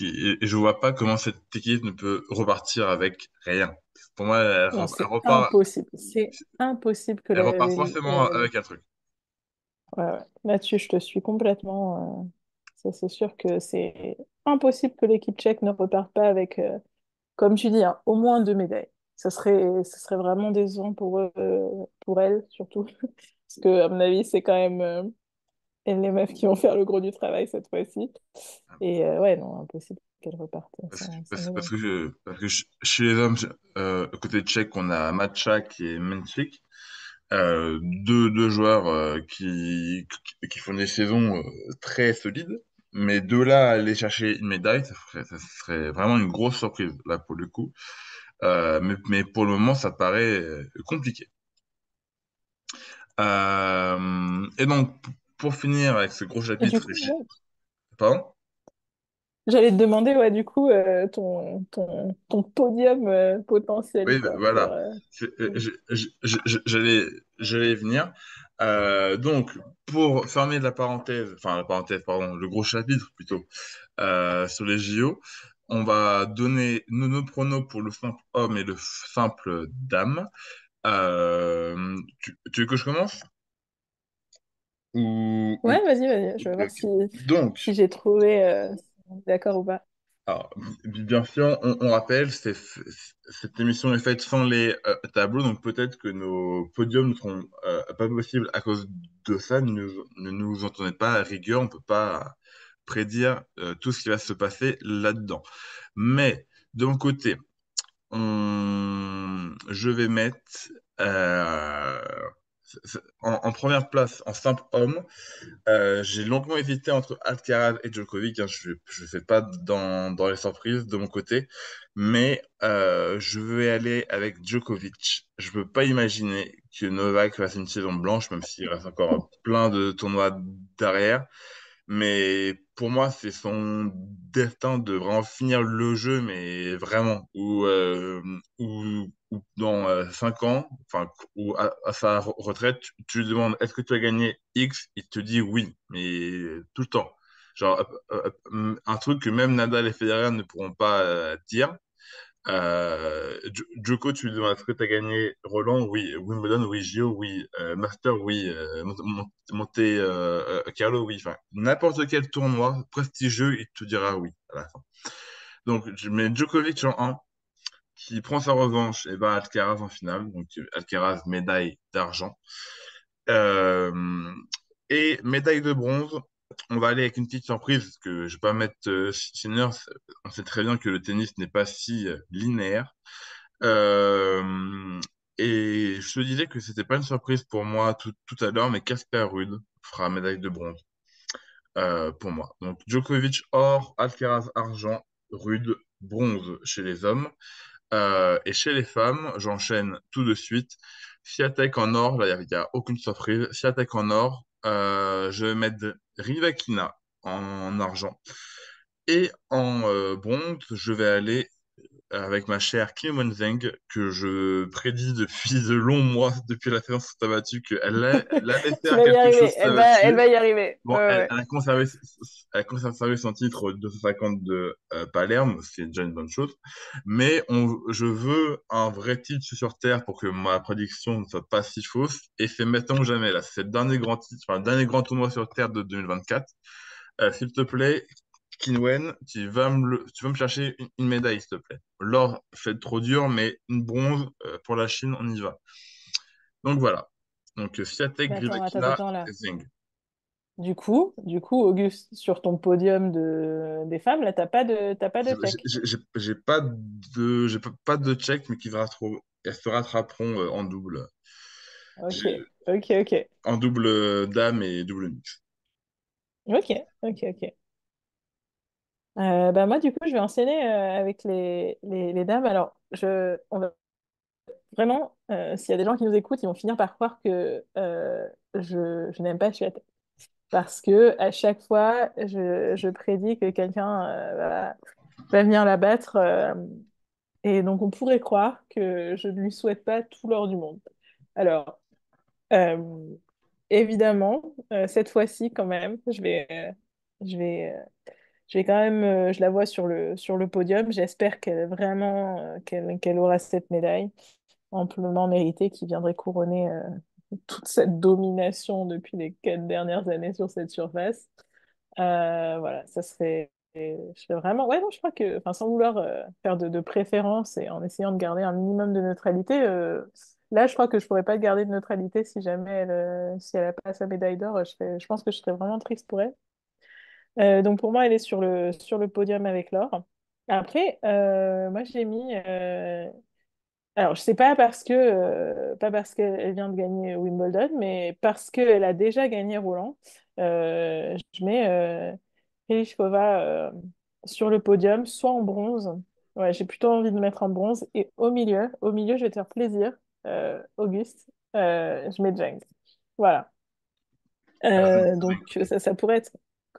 je vois pas comment cette équipe ne peut repartir avec rien. Pour moi, non, c'est impossible. C'est impossible que elle repart forcément avec un truc. Ouais, ouais. Là-dessus, je te suis complètement. Ça, c'est sûr que c'est impossible que l'équipe tchèque ne reparte pas avec, comme tu dis, hein, au moins 2 médailles. Ça serait vraiment décevant pour eux, pour elles surtout. Parce que, à mon avis, c'est quand même elles, les meufs qui vont faire le gros du travail cette fois-ci. Et ouais, non, impossible qu'elles repartent sans médaille. Parce que chez les hommes, côté tchèque, on a Matchak et Mencic, deux joueurs qui font des saisons très solides. Mais de là à aller chercher une médaille, ça serait vraiment une grosse surprise, là, pour le coup. Mais pour le moment, ça paraît compliqué. Et donc, pour finir avec ce gros Et du chapitre, coup, ouais, pardon? j'allais te demander, ouais, du coup, ton podium potentiel, Oui, ben quoi, pour, voilà. J'allais y venir. Donc, pour fermer la parenthèse, enfin la parenthèse, pardon, le gros chapitre plutôt, sur les JO, on va donner nos pronos pour le simple homme et le simple dame. Tu veux que je commence? Ouais, vas-y, vas-y. Je vais voir Ok. Donc, si j'ai trouvé si on est d'accord ou pas. alors, bien sûr, on rappelle, cette émission est faite sans les tableaux, donc peut-être que nos podiums ne seront pas possibles à cause de ça. Ne nous entendez pas à rigueur, on peut pas prédire tout ce qui va se passer là-dedans. Mais de mon côté, je vais mettre euh, en première place, en simple homme. J'ai longuement hésité entre Alcaraz et Djokovic, hein. Je ne fais pas dans les surprises de mon côté, mais je vais aller avec Djokovic. Je peux pas imaginer que Novak fasse une saison blanche, même s'il reste encore plein de tournois derrière. Mais pour moi, c'est son destin de vraiment finir le jeu, mais vraiment, ou dans 5 ans, enfin, ou à sa retraite, tu lui demandes est-ce que tu as gagné X, il te dit oui, mais tout le temps. Genre, un truc que même Nadal et Federer ne pourront pas dire. Djoko, tu lui demandes est-ce que tu as gagné Roland? Oui. Wimbledon? Oui. Gio? Oui. Master? Oui. Monte Carlo? Oui. Enfin, n'importe quel tournoi prestigieux, il te dira oui à la fin. Donc, je mets Djokovic en 1, qui prend sa revanche et bat Alcaraz en finale. Donc, Alcaraz, médaille d'argent. Euh, et médaille de bronze, on va aller avec une petite surprise, parce que je vais pas mettre Sinner. On sait très bien que le tennis n'est pas si linéaire. Euh, et je te disais que c'était pas une surprise pour moi tout à l'heure, mais Casper Ruud fera médaille de bronze pour moi. Donc Djokovic or, Alcaraz argent, Ruud bronze chez les hommes. Et chez les femmes, j'enchaîne tout de suite. Swiatek en or, là il y a aucune surprise. Swiatek en or, je vais mettre Rivakina en argent. Et en bronze, je vais aller avec ma chère Kim Wenzheng, que je prédis depuis de longs mois, depuis la séance sabattue, elle allait Tu faire vas y quelque arriver. chose Elle là-dessus. va y arriver. Bon, Ouais, ouais. elle a conservé son titre 250 de Palerme, ce qui est déjà une bonne chose. Mais je veux un vrai titre sur Terre pour que ma prédiction ne soit pas si fausse. Et c'est maintenant ou jamais, là. C'est le dernier grand titre, enfin, le dernier grand tournoi sur Terre de 2024. S'il te plaît, Kinwen, tu vas me chercher une médaille, s'il te plaît. L'or, fait trop dur, mais une bronze pour la Chine, on y va. Donc voilà. Donc Swiatek, Mais attends, attends, Rybakina, attends là. Zeng. Auguste, sur ton podium des femmes, là, t'as pas de tchèque. J'ai pas de check, mais elles se rattraperont en double. Ok, J'ai- ok, ok. En double dame et double mix. Ok, ok, ok. Bah moi, du coup, je vais enchaîner avec les dames. Alors, on va vraiment, s'il y a des gens qui nous écoutent, ils vont finir par croire que je n'aime pas Chouette. Parce que à chaque fois, je prédis que quelqu'un va venir la battre. Et donc, on pourrait croire que je ne lui souhaite pas tout l'or du monde. Alors, euh, évidemment, cette fois-ci, quand même, je vais, je vais quand même, je la vois sur le podium. J'espère qu'elle vraiment, qu'elle aura cette médaille amplement méritée qui viendrait couronner toute cette domination depuis les 4 dernières années sur cette surface. Voilà, ça serait, je serais vraiment, ouais, non, je crois que, enfin, sans vouloir faire de préférence et en essayant de garder un minimum de neutralité, là, je crois que je pourrais pas garder de neutralité si jamais si elle a pas sa médaille d'or. Je pense que je serais vraiment triste pour elle. Donc pour moi, elle est sur le podium avec l'or. Après, moi j'ai mis. Alors je sais pas pas parce qu'elle vient de gagner Wimbledon, mais parce qu'elle a déjà gagné Roland. Je mets Pliskova sur le podium, soit en bronze. Ouais, j'ai plutôt envie de mettre en bronze. Et au milieu, je vais te faire plaisir, Auguste. Je mets James. Voilà. Donc ça pourrait être,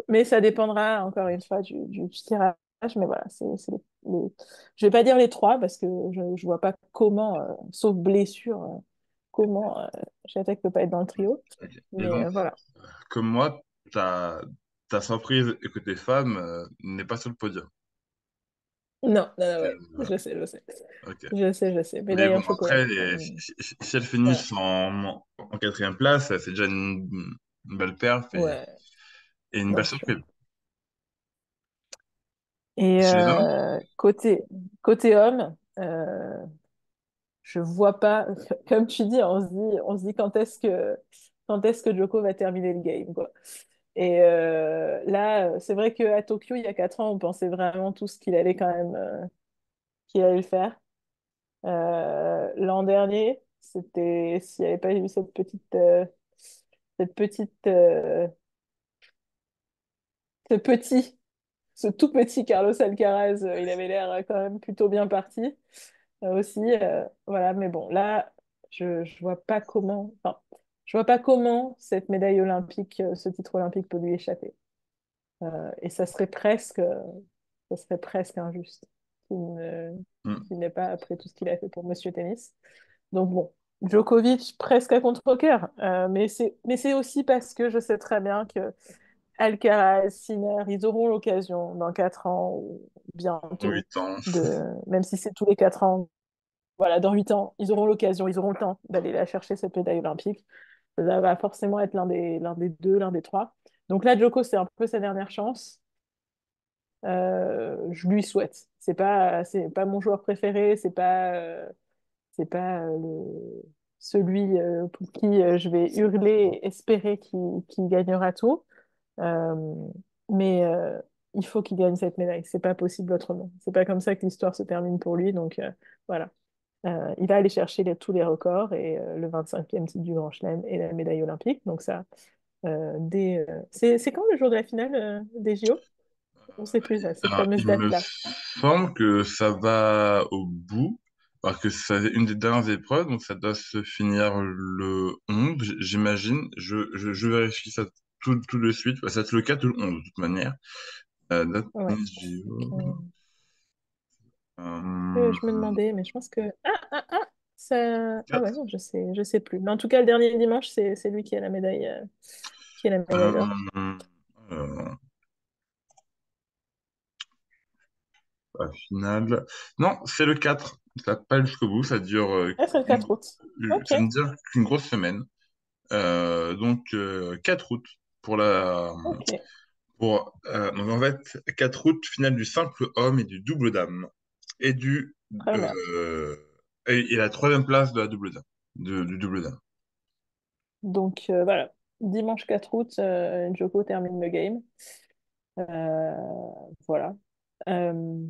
mais ça dépendra encore une fois du tirage. Mais voilà, je vais pas dire les trois parce que je vois pas comment, sauf blessure, comment J'attaque peut pas être dans le trio. Ok. Et Mais donc, voilà. comme moi, ta surprise côté femme n'est pas sur le podium. Non, non, non, ouais, Euh, je sais, ok. je sais. Mais Médaille bon, en chocolat. après, Mm, si elles voilà. finissent en quatrième place, c'est déjà une belle perf Ouais, et une belle bien sûr. surprise. Et Et chez les hommes? côté homme, je vois pas, comme tu dis, on se dit quand est-ce que Djoko va terminer le game, quoi. Et là, c'est vrai qu'à Tokyo, il y a 4 ans, on pensait vraiment tous qu'il allait quand même, qu'il allait le faire. L'an dernier, c'était, s'il n'y avait pas eu cette petite, ce petit, ce tout petit Carlos Alcaraz, il avait l'air quand même plutôt bien parti aussi. Voilà, mais bon, là, je vois pas comment, enfin, je vois pas comment cette médaille olympique, ce titre olympique peut lui échapper. Et ça serait presque injuste Hmm. qu'il n'ait pas après tout ce qu'il a fait pour Monsieur Tennis. Donc bon, Djokovic presque à contre-cœur, mais c'est aussi parce que je sais très bien que Alcaraz, Sinner, ils auront l'occasion dans 4 ans ou bientôt 8 ans. même si c'est tous les 4 ans, voilà, dans 8 ans, ils auront l'occasion, ils auront le temps d'aller la chercher cette médaille olympique. Ça va forcément être l'un des deux, l'un des trois. Donc là, Djoko, c'est un peu sa dernière chance. Je lui souhaite. C'est pas mon joueur préféré, c'est pas celui pour qui je vais hurler et espérer qu'il gagnera tout. Euh, mais il faut qu'il gagne cette médaille. C'est pas possible autrement. C'est pas comme ça que l'histoire se termine pour lui. Donc voilà. Il va aller chercher tous les records et le 25e titre du Grand Chelem et la médaille olympique. Donc ça, c'est quand le jour de la finale des JO? On sait plus, là, cette Alors, fameuse il me date-là. semble que ça va au bout, parce que c'est une des dernières épreuves, donc ça doit se finir le 11, j'imagine. Je vérifie ça tout de suite. Bah, ça va être le 4 ou le 11, de toute manière. Date Ouais. Miss JO. Euh, Euh, je me demandais, mais je pense que... ça... Ah ouais, 4. non, je sais plus. Mais en tout cas, le dernier dimanche, c'est lui qui a la médaille d'or. Euh, la finale. Non, c'est le 4. Ça va pas jusqu'au bout, ça dure, Ah, c'est le 4 août. Ok, ça ne dure qu'une grosse semaine. Donc, 4 août pour la, ok, donc en fait, 4 août, finale du simple homme et du double dame. Et très bien. euh, et la troisième place de la double dame. Du double dame. Donc voilà. dimanche 4 août, Djoko termine le game. Euh, voilà. Euh,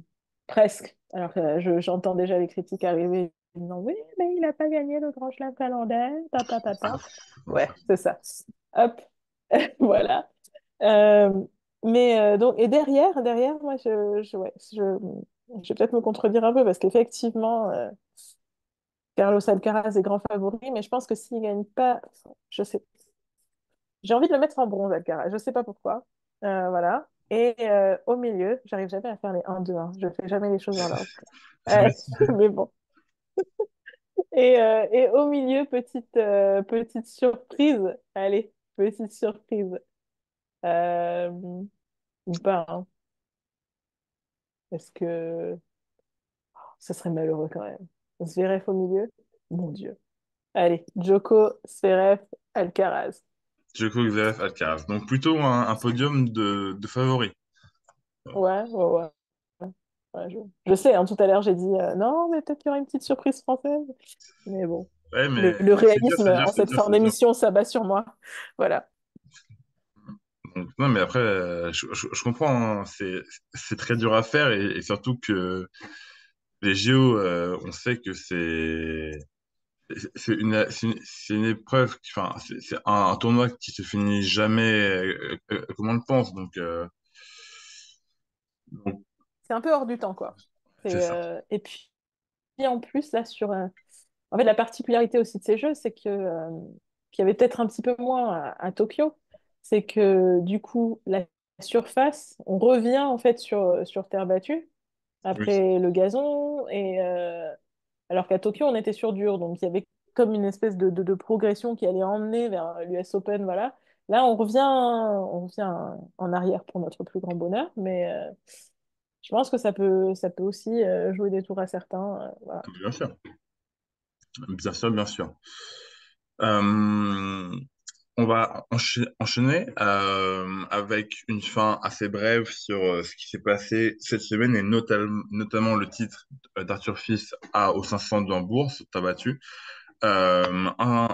presque. Alors que j'entends déjà les critiques arriver en disant oui, mais il n'a pas gagné le Grand Chelem finlandais. Ta, ta, ta, ta. Ouais, c'est ça. Hop, voilà. Euh, mais donc, et derrière, moi, ouais, je vais peut-être me contredire un peu parce qu'effectivement, Carlos Alcaraz est grand favori, mais je pense que s'il gagne pas, je sais, j'ai envie de le mettre en bronze, Alcaraz. Je sais pas pourquoi. Voilà. Et au milieu, j'arrive jamais à faire les 1-2-1. Je fais jamais les choses dans l'ordre. Euh, mais bon. Et au milieu, petite surprise. Allez, petite surprise. Euh, ou pas, hein. Est-ce que ça serait malheureux quand même? Zverev au milieu? Mon Dieu. Allez, Djoko, Zverev, Alcaraz. Djoko, Zverev, Alcaraz. Donc plutôt un podium de favoris. Ouais, ouais, ouais. Ouais, je sais, hein, tout à l'heure, j'ai dit non, mais peut-être qu'il y aura une petite surprise française. Mais bon, Ouais, le, mais le c'est dur, réalisme c'est dur, en c'est cette dur, fin c'est dur. d'émission s'abat sur moi. Voilà. Donc, non, mais après, je comprends, hein, c'est très dur à faire et surtout que les JO, on sait que c'est une épreuve, enfin, c'est un tournoi qui se finit jamais comme on le pense. Donc, C'est un peu hors du temps, quoi. c'est ça. Et puis, en plus, là, en fait, la particularité aussi de ces jeux, c'est qu'il y avait peut-être un petit peu moins à Tokyo. C'est que, du coup, la surface, on revient, en fait, sur terre battue, Oui, après le gazon, alors qu'à Tokyo, on était sur dur, donc il y avait comme une espèce de progression qui allait emmener vers l'US Open, voilà. Là, on revient en arrière pour notre plus grand bonheur, mais je pense que ça peut aussi jouer des tours à certains. Voilà. bien sûr. Bien sûr, bien sûr. Euh, on va enchaîner avec une fin assez brève sur ce qui s'est passé cette semaine et notamment le titre d'Arthur Fils au 500 de Hambourg, battu. Un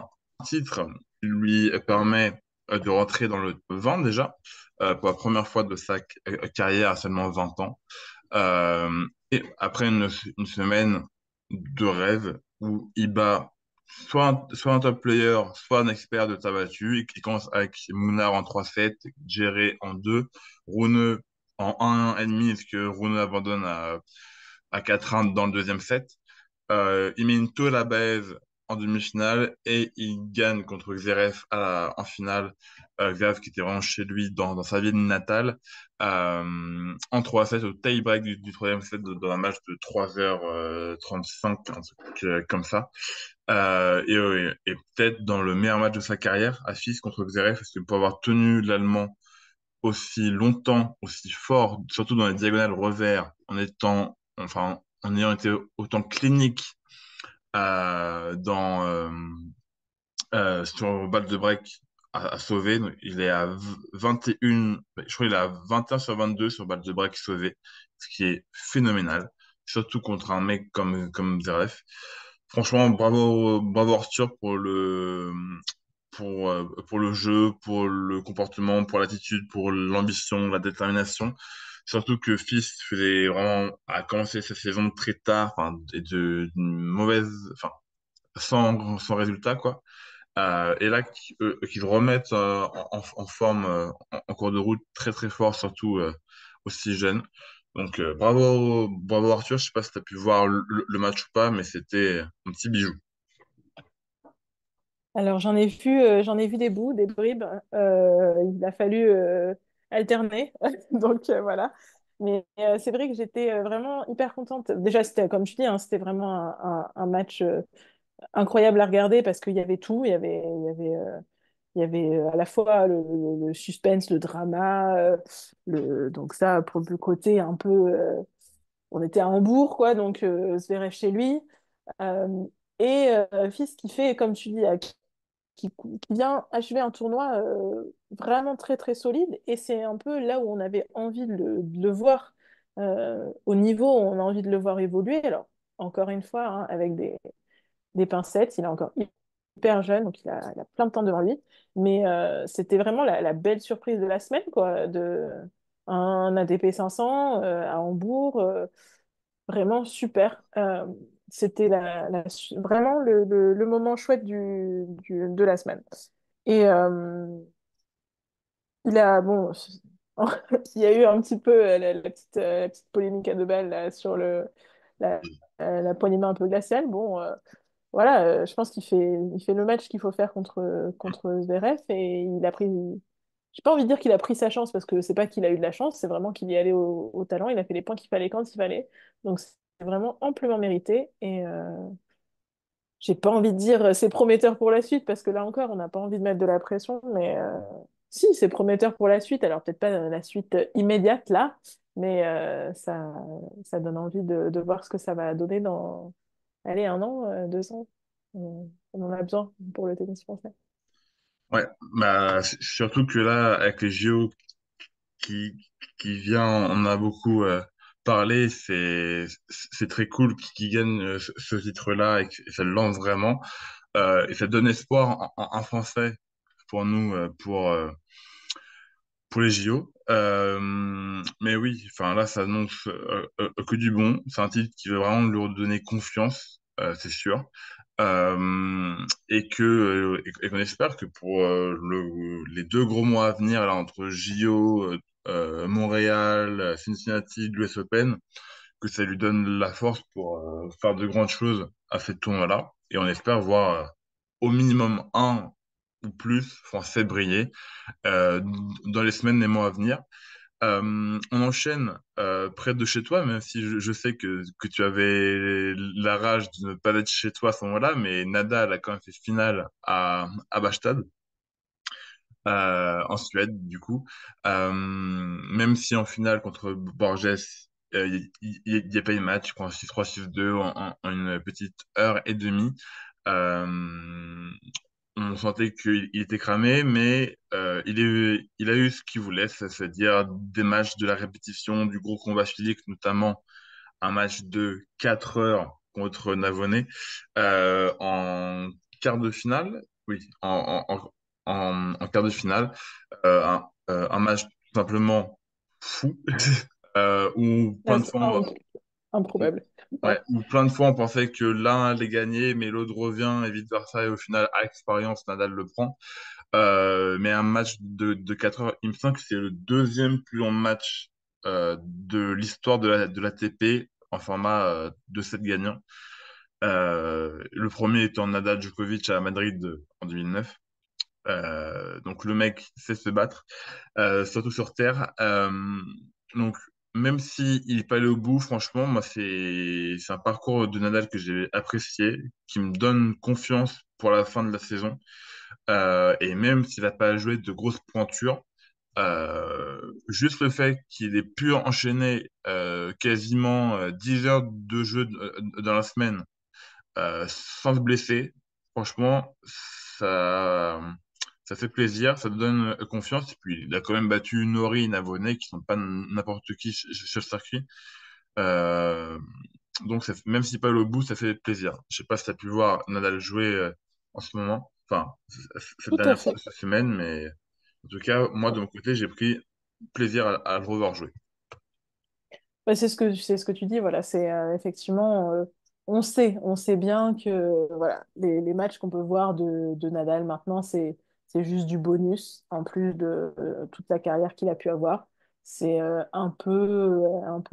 titre qui lui permet de rentrer dans le 20 déjà, pour la première fois de sa carrière à seulement 20 ans. Et après une semaine de rêve où il bat soit un top player, soit un expert de Tabatu, et qui commence avec Mounard en 3-7, Djéré en 2, Rune en 1,5, est-ce que Rune abandonne à 4-1 dans le deuxième set. Il met une tôle à Baez en demi-finale et il gagne contre Zverev en finale. Zverev qui était vraiment chez lui dans sa ville natale. En 3-7 au tie-break du troisième set dans un match de 3h35, un truc comme ça. Et peut-être dans le meilleur match de sa carrière, à Fils contre Zverev, parce que pour avoir tenu l'Allemand aussi longtemps, aussi fort, surtout dans les diagonales revers, en ayant été autant clinique dans sur balle de break à sauver. Donc, il est à 21, je crois qu'il est à 21 sur 22 sur balle de break sauvé, ce qui est phénoménal, surtout contre un mec comme Zverev. Franchement, bravo Arthur pour le jeu, pour le comportement, pour l'attitude, pour l'ambition, la détermination. Surtout que Fils a commencé sa saison très tard, enfin, et d'une mauvaise, enfin, sans résultat, quoi. Et là, qu'ils remettent en forme en cours de route très très fort, surtout aussi jeune. Donc bravo Arthur, je sais pas si tu as pu voir le match ou pas, mais c'était un petit bijou. Alors, j'en ai vu des bouts, des bribes. Il a fallu alterner. Donc, voilà. Mais c'est vrai que j'étais vraiment hyper contente. Déjà, c'était, comme tu dis, hein, c'était vraiment un match incroyable à regarder parce qu'il y avait tout. Il y avait à la fois le suspense, le drama, donc ça, pour le côté un peu... on était à Hambourg, quoi, donc Zverev chez lui. Euh, et Fils qui fait, comme tu dis, qui vient achever un tournoi vraiment très très solide. Et c'est un peu là où on avait envie de le voir au niveau où on a envie de le voir évoluer. Alors, encore une fois, hein, avec des pincettes, il est encore hyper jeune, donc il a plein de temps devant lui. Mais c'était vraiment la belle surprise de la semaine, quoi, de un ATP 500 à Hambourg, vraiment super. C'était vraiment le moment chouette de la semaine. Et il a, bon, il y a eu un petit peu la petite polémique à deux balles là, sur la, la poignée de main un peu glaciale. Bon, voilà, je pense il fait le match qu'il faut faire contre Zverev et il a pris. J'ai pas envie de dire qu'il a pris sa chance parce que c'est pas qu'il a eu de la chance, c'est vraiment qu'il y est allé au talent. Il a fait les points qu'il fallait quand il fallait. Donc c'est vraiment amplement mérité. Et j'ai pas envie de dire c'est prometteur pour la suite parce que là encore, on n'a pas envie de mettre de la pression. Mais si, c'est prometteur pour la suite. Alors peut-être pas la suite immédiate là, mais ça donne envie de voir ce que ça va donner dans, allez, un an, 2 ans. On en a besoin pour le tennis français. Ouais, bah, surtout que là, avec les JO qui, qui vient, on a beaucoup parlé, c'est très cool qu'il gagne ce titre-là et ça le lance vraiment. Et ça donne espoir en français pour nous, pour les JO. Mais oui, enfin là, ça annonce que du bon. C'est un titre qui va vraiment lui redonner confiance, c'est sûr. Euh, et qu'on espère que pour les 2 gros mois à venir, là, entre JO, Montréal, Cincinnati, l'US Open, que ça lui donne la force pour faire de grandes choses à ces tournois-là. Et on espère voir au minimum un ou plus Français briller euh, dans les semaines et mois à venir. On enchaîne près de chez toi, même si je sais que tu avais la rage de ne pas être chez toi à ce moment-là, mais Nadal a quand même fait finale à Bastad, en Suède, du coup. Même si en finale contre Borges, il n'y a pas eu de match, je crois 6-3, 6-2 en une petite heure et demie. Euh, on sentait qu'il était cramé, mais il a eu ce qu'il voulait, c'est-à-dire des matchs de la répétition, du gros combat physique, notamment un match de 4 heures contre Navonnet en quart de finale. Oui, en quart de finale. Un match tout simplement fou, où plein de That's fois, improbable. ouais, Ouais. où plein de fois on pensait que l'un allait gagner, mais l'autre revient et vice-versa, et au final, à expérience, Nadal le prend. Mais un match de 4 heures, il me semble que c'est le deuxième plus long match de l'histoire de l'ATP en format de 7 gagnants. Le premier étant Nadal Djokovic à Madrid en 2009. Donc le mec sait se battre, surtout sur terre. Donc même si il est pas allé au bout, franchement, moi c'est un parcours de Nadal que j'ai apprécié, qui me donne confiance pour la fin de la saison. Et même s'il n'a pas joué de grosses pointures, juste le fait qu'il ait pu enchaîner quasiment 10 heures de jeu dans la semaine sans se blesser, franchement, ça, ça fait plaisir, ça te donne confiance. Et puis, il a quand même battu Nori et Navonnet, qui sont pas n'importe qui sur le circuit. Euh, donc, même si pas le bout, ça fait plaisir. Je sais pas si tu as pu voir Nadal jouer en ce moment, enfin, cette Tout à dernière fait. semaine, mais en tout cas, moi, de mon côté, j'ai pris plaisir à le revoir jouer. Bah, c'est ce que tu dis, voilà, c'est effectivement, on sait bien que voilà, les matchs qu'on peut voir de Nadal maintenant, c'est juste du bonus en plus de toute la carrière qu'il a pu avoir. C'est un peu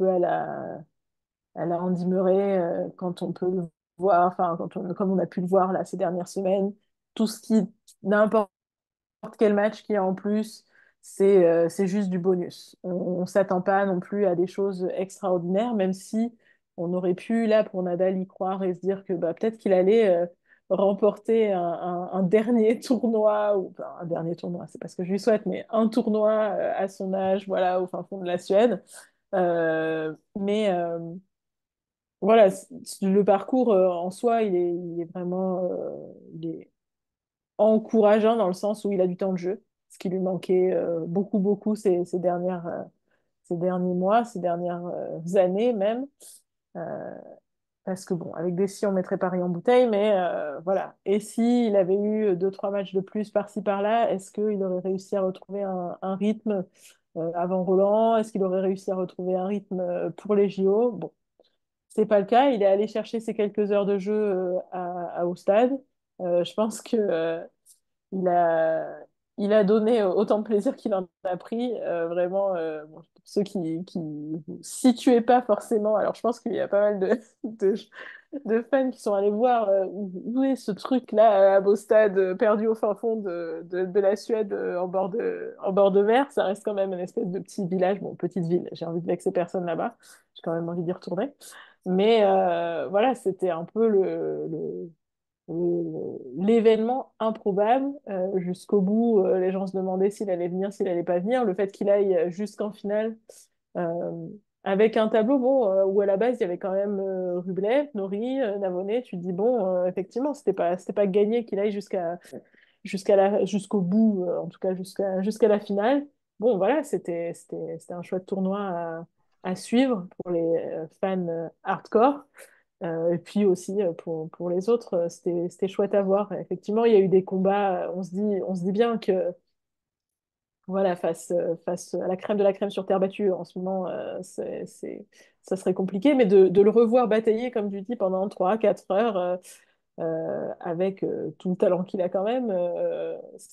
à la Andy Murray quand on peut le voir, enfin, comme on a pu le voir là ces dernières semaines, tout ce qui, n'importe quel match qu'il y a en plus, c'est juste du bonus. On ne s'attend pas non plus à des choses extraordinaires, même si on aurait pu, là, pour Nadal, y croire et se dire que bah, peut-être qu'il allait remporter un dernier tournoi, ou enfin, un dernier tournoi, c'est pas ce que je lui souhaite, mais un tournoi à son âge, voilà, au fin fond de la Suède. Mais voilà, le parcours en soi, il est vraiment il est encourageant dans le sens où il a du temps de jeu, ce qui lui manquait beaucoup, beaucoup ces derniers mois, ces dernières années même, euh, parce que bon, avec des si, on mettrait Paris en bouteille, mais voilà. Et s'il avait eu deux, trois matchs de plus par-ci, par-là, est-ce qu'il aurait réussi à retrouver un rythme avant Roland? Est-ce qu'il aurait réussi à retrouver un rythme pour les JO? Bon, c'est pas le cas. Il est allé chercher ses quelques heures de jeu au stade. Je pense que il a, il a donné autant de plaisir qu'il en a pris. Vraiment, bon, pour ceux qui situaient pas forcément, alors je pense qu'il y a pas mal de fans qui sont allés voir où est ce truc-là à beau stade perdu au fin fond de la Suède en bord de mer. Ça reste quand même une espèce de petit village, bon, petite ville. J'ai envie de vexer personne là-bas. J'ai quand même envie d'y retourner. Mais voilà, c'était un peu l'événement improbable. Jusqu'au bout, les gens se demandaient s'il allait venir, s'il allait pas venir. Le fait qu'il aille jusqu'en finale, euh, avec un tableau bon, où à la base il y avait quand même Rublev, Nori, Navone, tu te dis bon, effectivement, c'était pas gagné qu'il aille jusqu'au bout, en tout cas jusqu'à la finale. Bon, voilà, c'était un chouette tournoi à suivre pour les fans hardcore. Et puis aussi pour les autres, c'était chouette à voir. Effectivement, il y a eu des combats. On se dit bien que voilà, face à la crème de la crème sur terre battue, en ce moment, ça serait compliqué. Mais de le revoir batailler, comme tu dis, pendant 3 4 heures, avec tout le talent qu'il a quand même,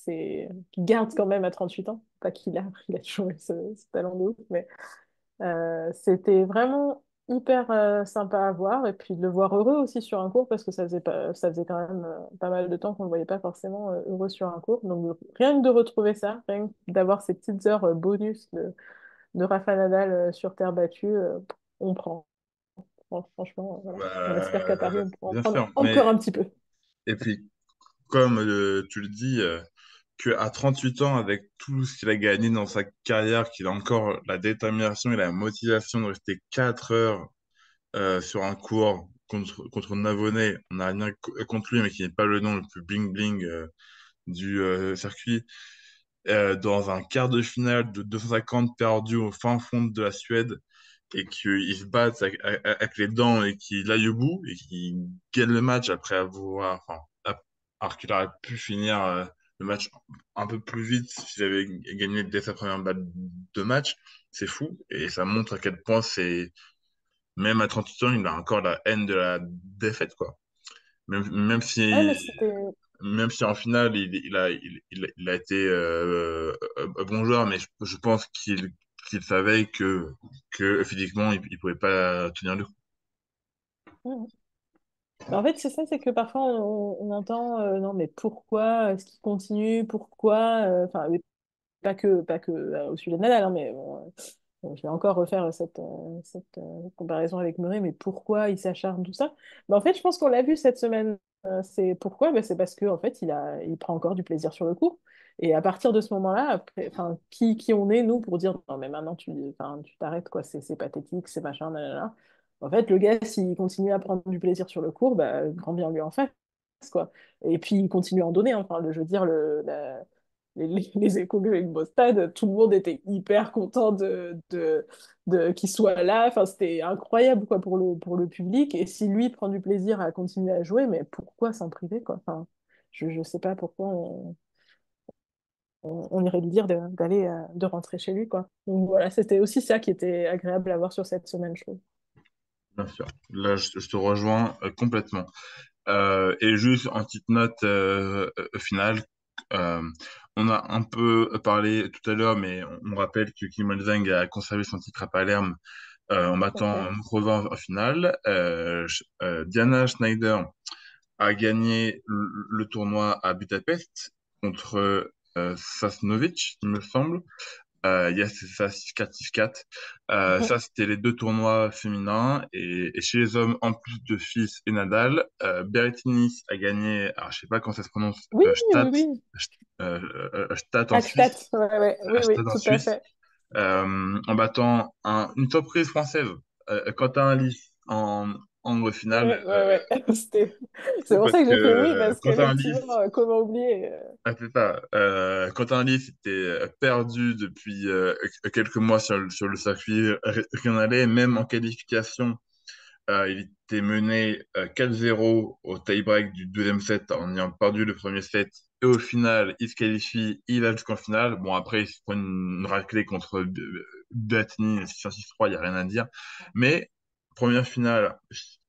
qu'il garde quand même à 38 ans. Pas il a toujours eu ce talent de ouf, mais c'était vraiment hyper sympa à voir et puis de le voir heureux aussi sur un cours parce que ça faisait quand même pas mal de temps qu'on ne le voyait pas forcément heureux sur un cours. Donc rien que de retrouver ça, rien que d'avoir ces petites heures bonus de Rafa Nadal sur terre battue, on prend. Franchement, voilà. On espère qu'à Paris, on pourra en Bien prendre sûr, encore un petit peu. et puis comme tu le dis, qu'à 38 ans, avec tout ce qu'il a gagné dans sa carrière, qu'il a encore la détermination et la motivation de rester 4 heures sur un cours contre Navonnet, on n'a rien contre lui, mais qui n'est pas le nom le plus bling-bling du circuit, dans un quart de finale de 250 perdu au fin fond de la Suède, et qu'ils se battent avec les dents et qu'il aille au bout et qu'il gagne le match après avoir, enfin, alors qu'il aurait pu finir le match un peu plus vite s'il avait gagné dès sa première balle de match, c'est fou et ça montre à quel point c'est, même à 38 ans, il a encore la haine de la défaite, quoi. Même Ouais, mais si, c'était même si en finale, il a été bon joueur, mais je pense qu'il savait que physiquement, il pouvait pas tenir le coup. Mhm. En fait, c'est ça, c'est que parfois on entend non, mais pourquoi est-ce qu'il continue? Pourquoi? Enfin, pas que au sujet de Nadal, hein, mais bon, je vais encore refaire cette comparaison avec Murray, mais pourquoi il s'acharne, tout ça? En fait, je pense qu'on l'a vu cette semaine. C'est pourquoi? Ben, c'est parce que en fait, il prend encore du plaisir sur le cours. Et à partir de ce moment-là, après, enfin, qui on est, nous, pour dire non, mais maintenant enfin, tu t'arrêtes, quoi, c'est pathétique, c'est machin, nanana. En fait, le gars, s'il continue à prendre du plaisir sur le cours, bah, grand bien lui en face, quoi. Et puis, il continue à en donner, hein. Enfin, je veux dire, les échos que j'ai eu de Bostad, tout le monde était hyper content qu'il soit là. Enfin, c'était incroyable quoi, pour le public. Et si lui prend du plaisir à continuer à jouer, mais pourquoi s'en priver, quoi? Enfin, je sais pas pourquoi on irait lui dire d'aller de rentrer chez lui, quoi. Donc voilà, c'était aussi ça qui était agréable à voir sur cette semaine, je trouve. Bien sûr. Là, je te rejoins complètement. Et juste en petite note finale, euh, on a un peu parlé tout à l'heure, mais on rappelle que Kim Zhang a conservé son titre à Palerme en Tout à fait. battant Mukrova en finale. Diana Schneider a gagné le tournoi à Budapest contre Sasnovic, il me semble. Yes, c'est ça, 6-4, 6-4. Ça, c'était les deux tournois féminins. Et chez les hommes, en plus de Fils et Nadal, Berrettini a gagné, alors je sais pas comment ça se prononce, Oui, oui, oui. Stade en Hackstatt, Suisse, ouais, ouais, oui, Stade oui, en tout à Suisse, fait. en battant une surprise française, Quentin Alice en finale. Ouais, ouais, ouais. C'est Fou pour parce ça que que j'ai fait oui, parce Quentin Alice, qu'effectivement, comment oublier? c'est ça. Quentin Alice était perdu depuis quelques mois sur le circuit, rien n'allait, même en qualification. Il était mené 4-0 au tie-break du deuxième set en ayant perdu le premier set. Et au final, il se qualifie, il va jusqu'en finale. Bon, après, il se prend une raclée contre Bettini, 6-1, 6-3, il n'y a rien à dire. Mais première finale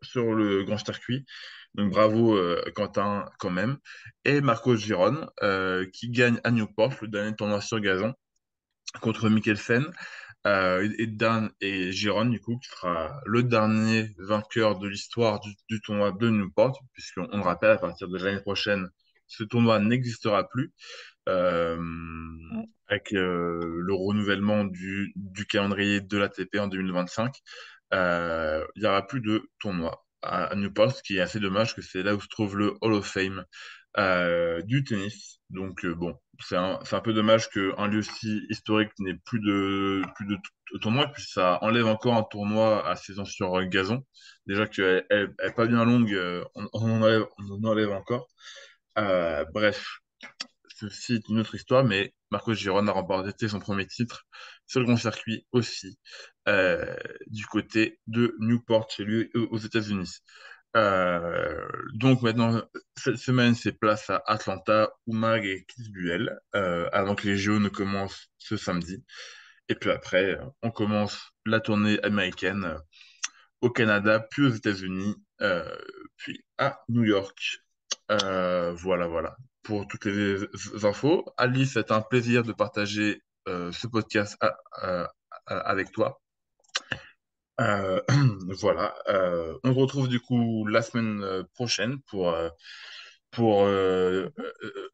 sur le grand circuit. Donc bravo Quentin quand même. Et Marco Giron qui gagne à Newport, le dernier tournoi sur gazon, contre Mikkelsen. Et Dan et Giron, du coup, qui sera le dernier vainqueur de l'histoire du tournoi de Newport, puisqu'on le rappelle, à partir de l'année prochaine, ce tournoi n'existera plus, euh, Ouais. avec le renouvellement du calendrier de l'ATP en 2025. Il n'y aura plus de tournoi à Newport, ce qui est assez dommage, que c'est là où se trouve le Hall of Fame du tennis. Donc bon, c'est un peu dommage qu'un lieu si historique n'ait plus de tournoi, puis ça enlève encore un tournoi à saison sur gazon. Déjà qu'elle est pas bien longue, on en enlève encore. Bref, ceci est une autre histoire, mais Marcos Giron a remporté son premier titre sur le grand circuit aussi, euh, du côté de Newport, chez lui, aux États-Unis. Donc maintenant, cette semaine, c'est place à Atlanta, Umag et Kitzbühel, avant que les JO ne commencent ce samedi. Et puis après, on commence la tournée américaine au Canada, puis aux États-Unis, puis à New York. Voilà, voilà. Pour toutes les infos, Alice, c'est un plaisir de partager ce podcast avec toi. Euh, voilà. On se retrouve du coup la semaine prochaine pour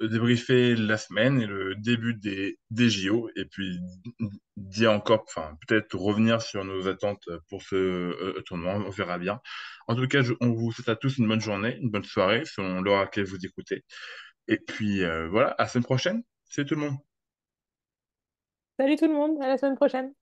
débriefer la semaine et le début des JO. Et puis dire encore, enfin, peut-être revenir sur nos attentes pour ce tournoi. On verra bien. En tout cas, on vous souhaite à tous une bonne journée, une bonne soirée, selon l'heure à laquelle vous écoutez. Et puis voilà, à la semaine prochaine. C'est tout le monde. Salut tout le monde, à la semaine prochaine.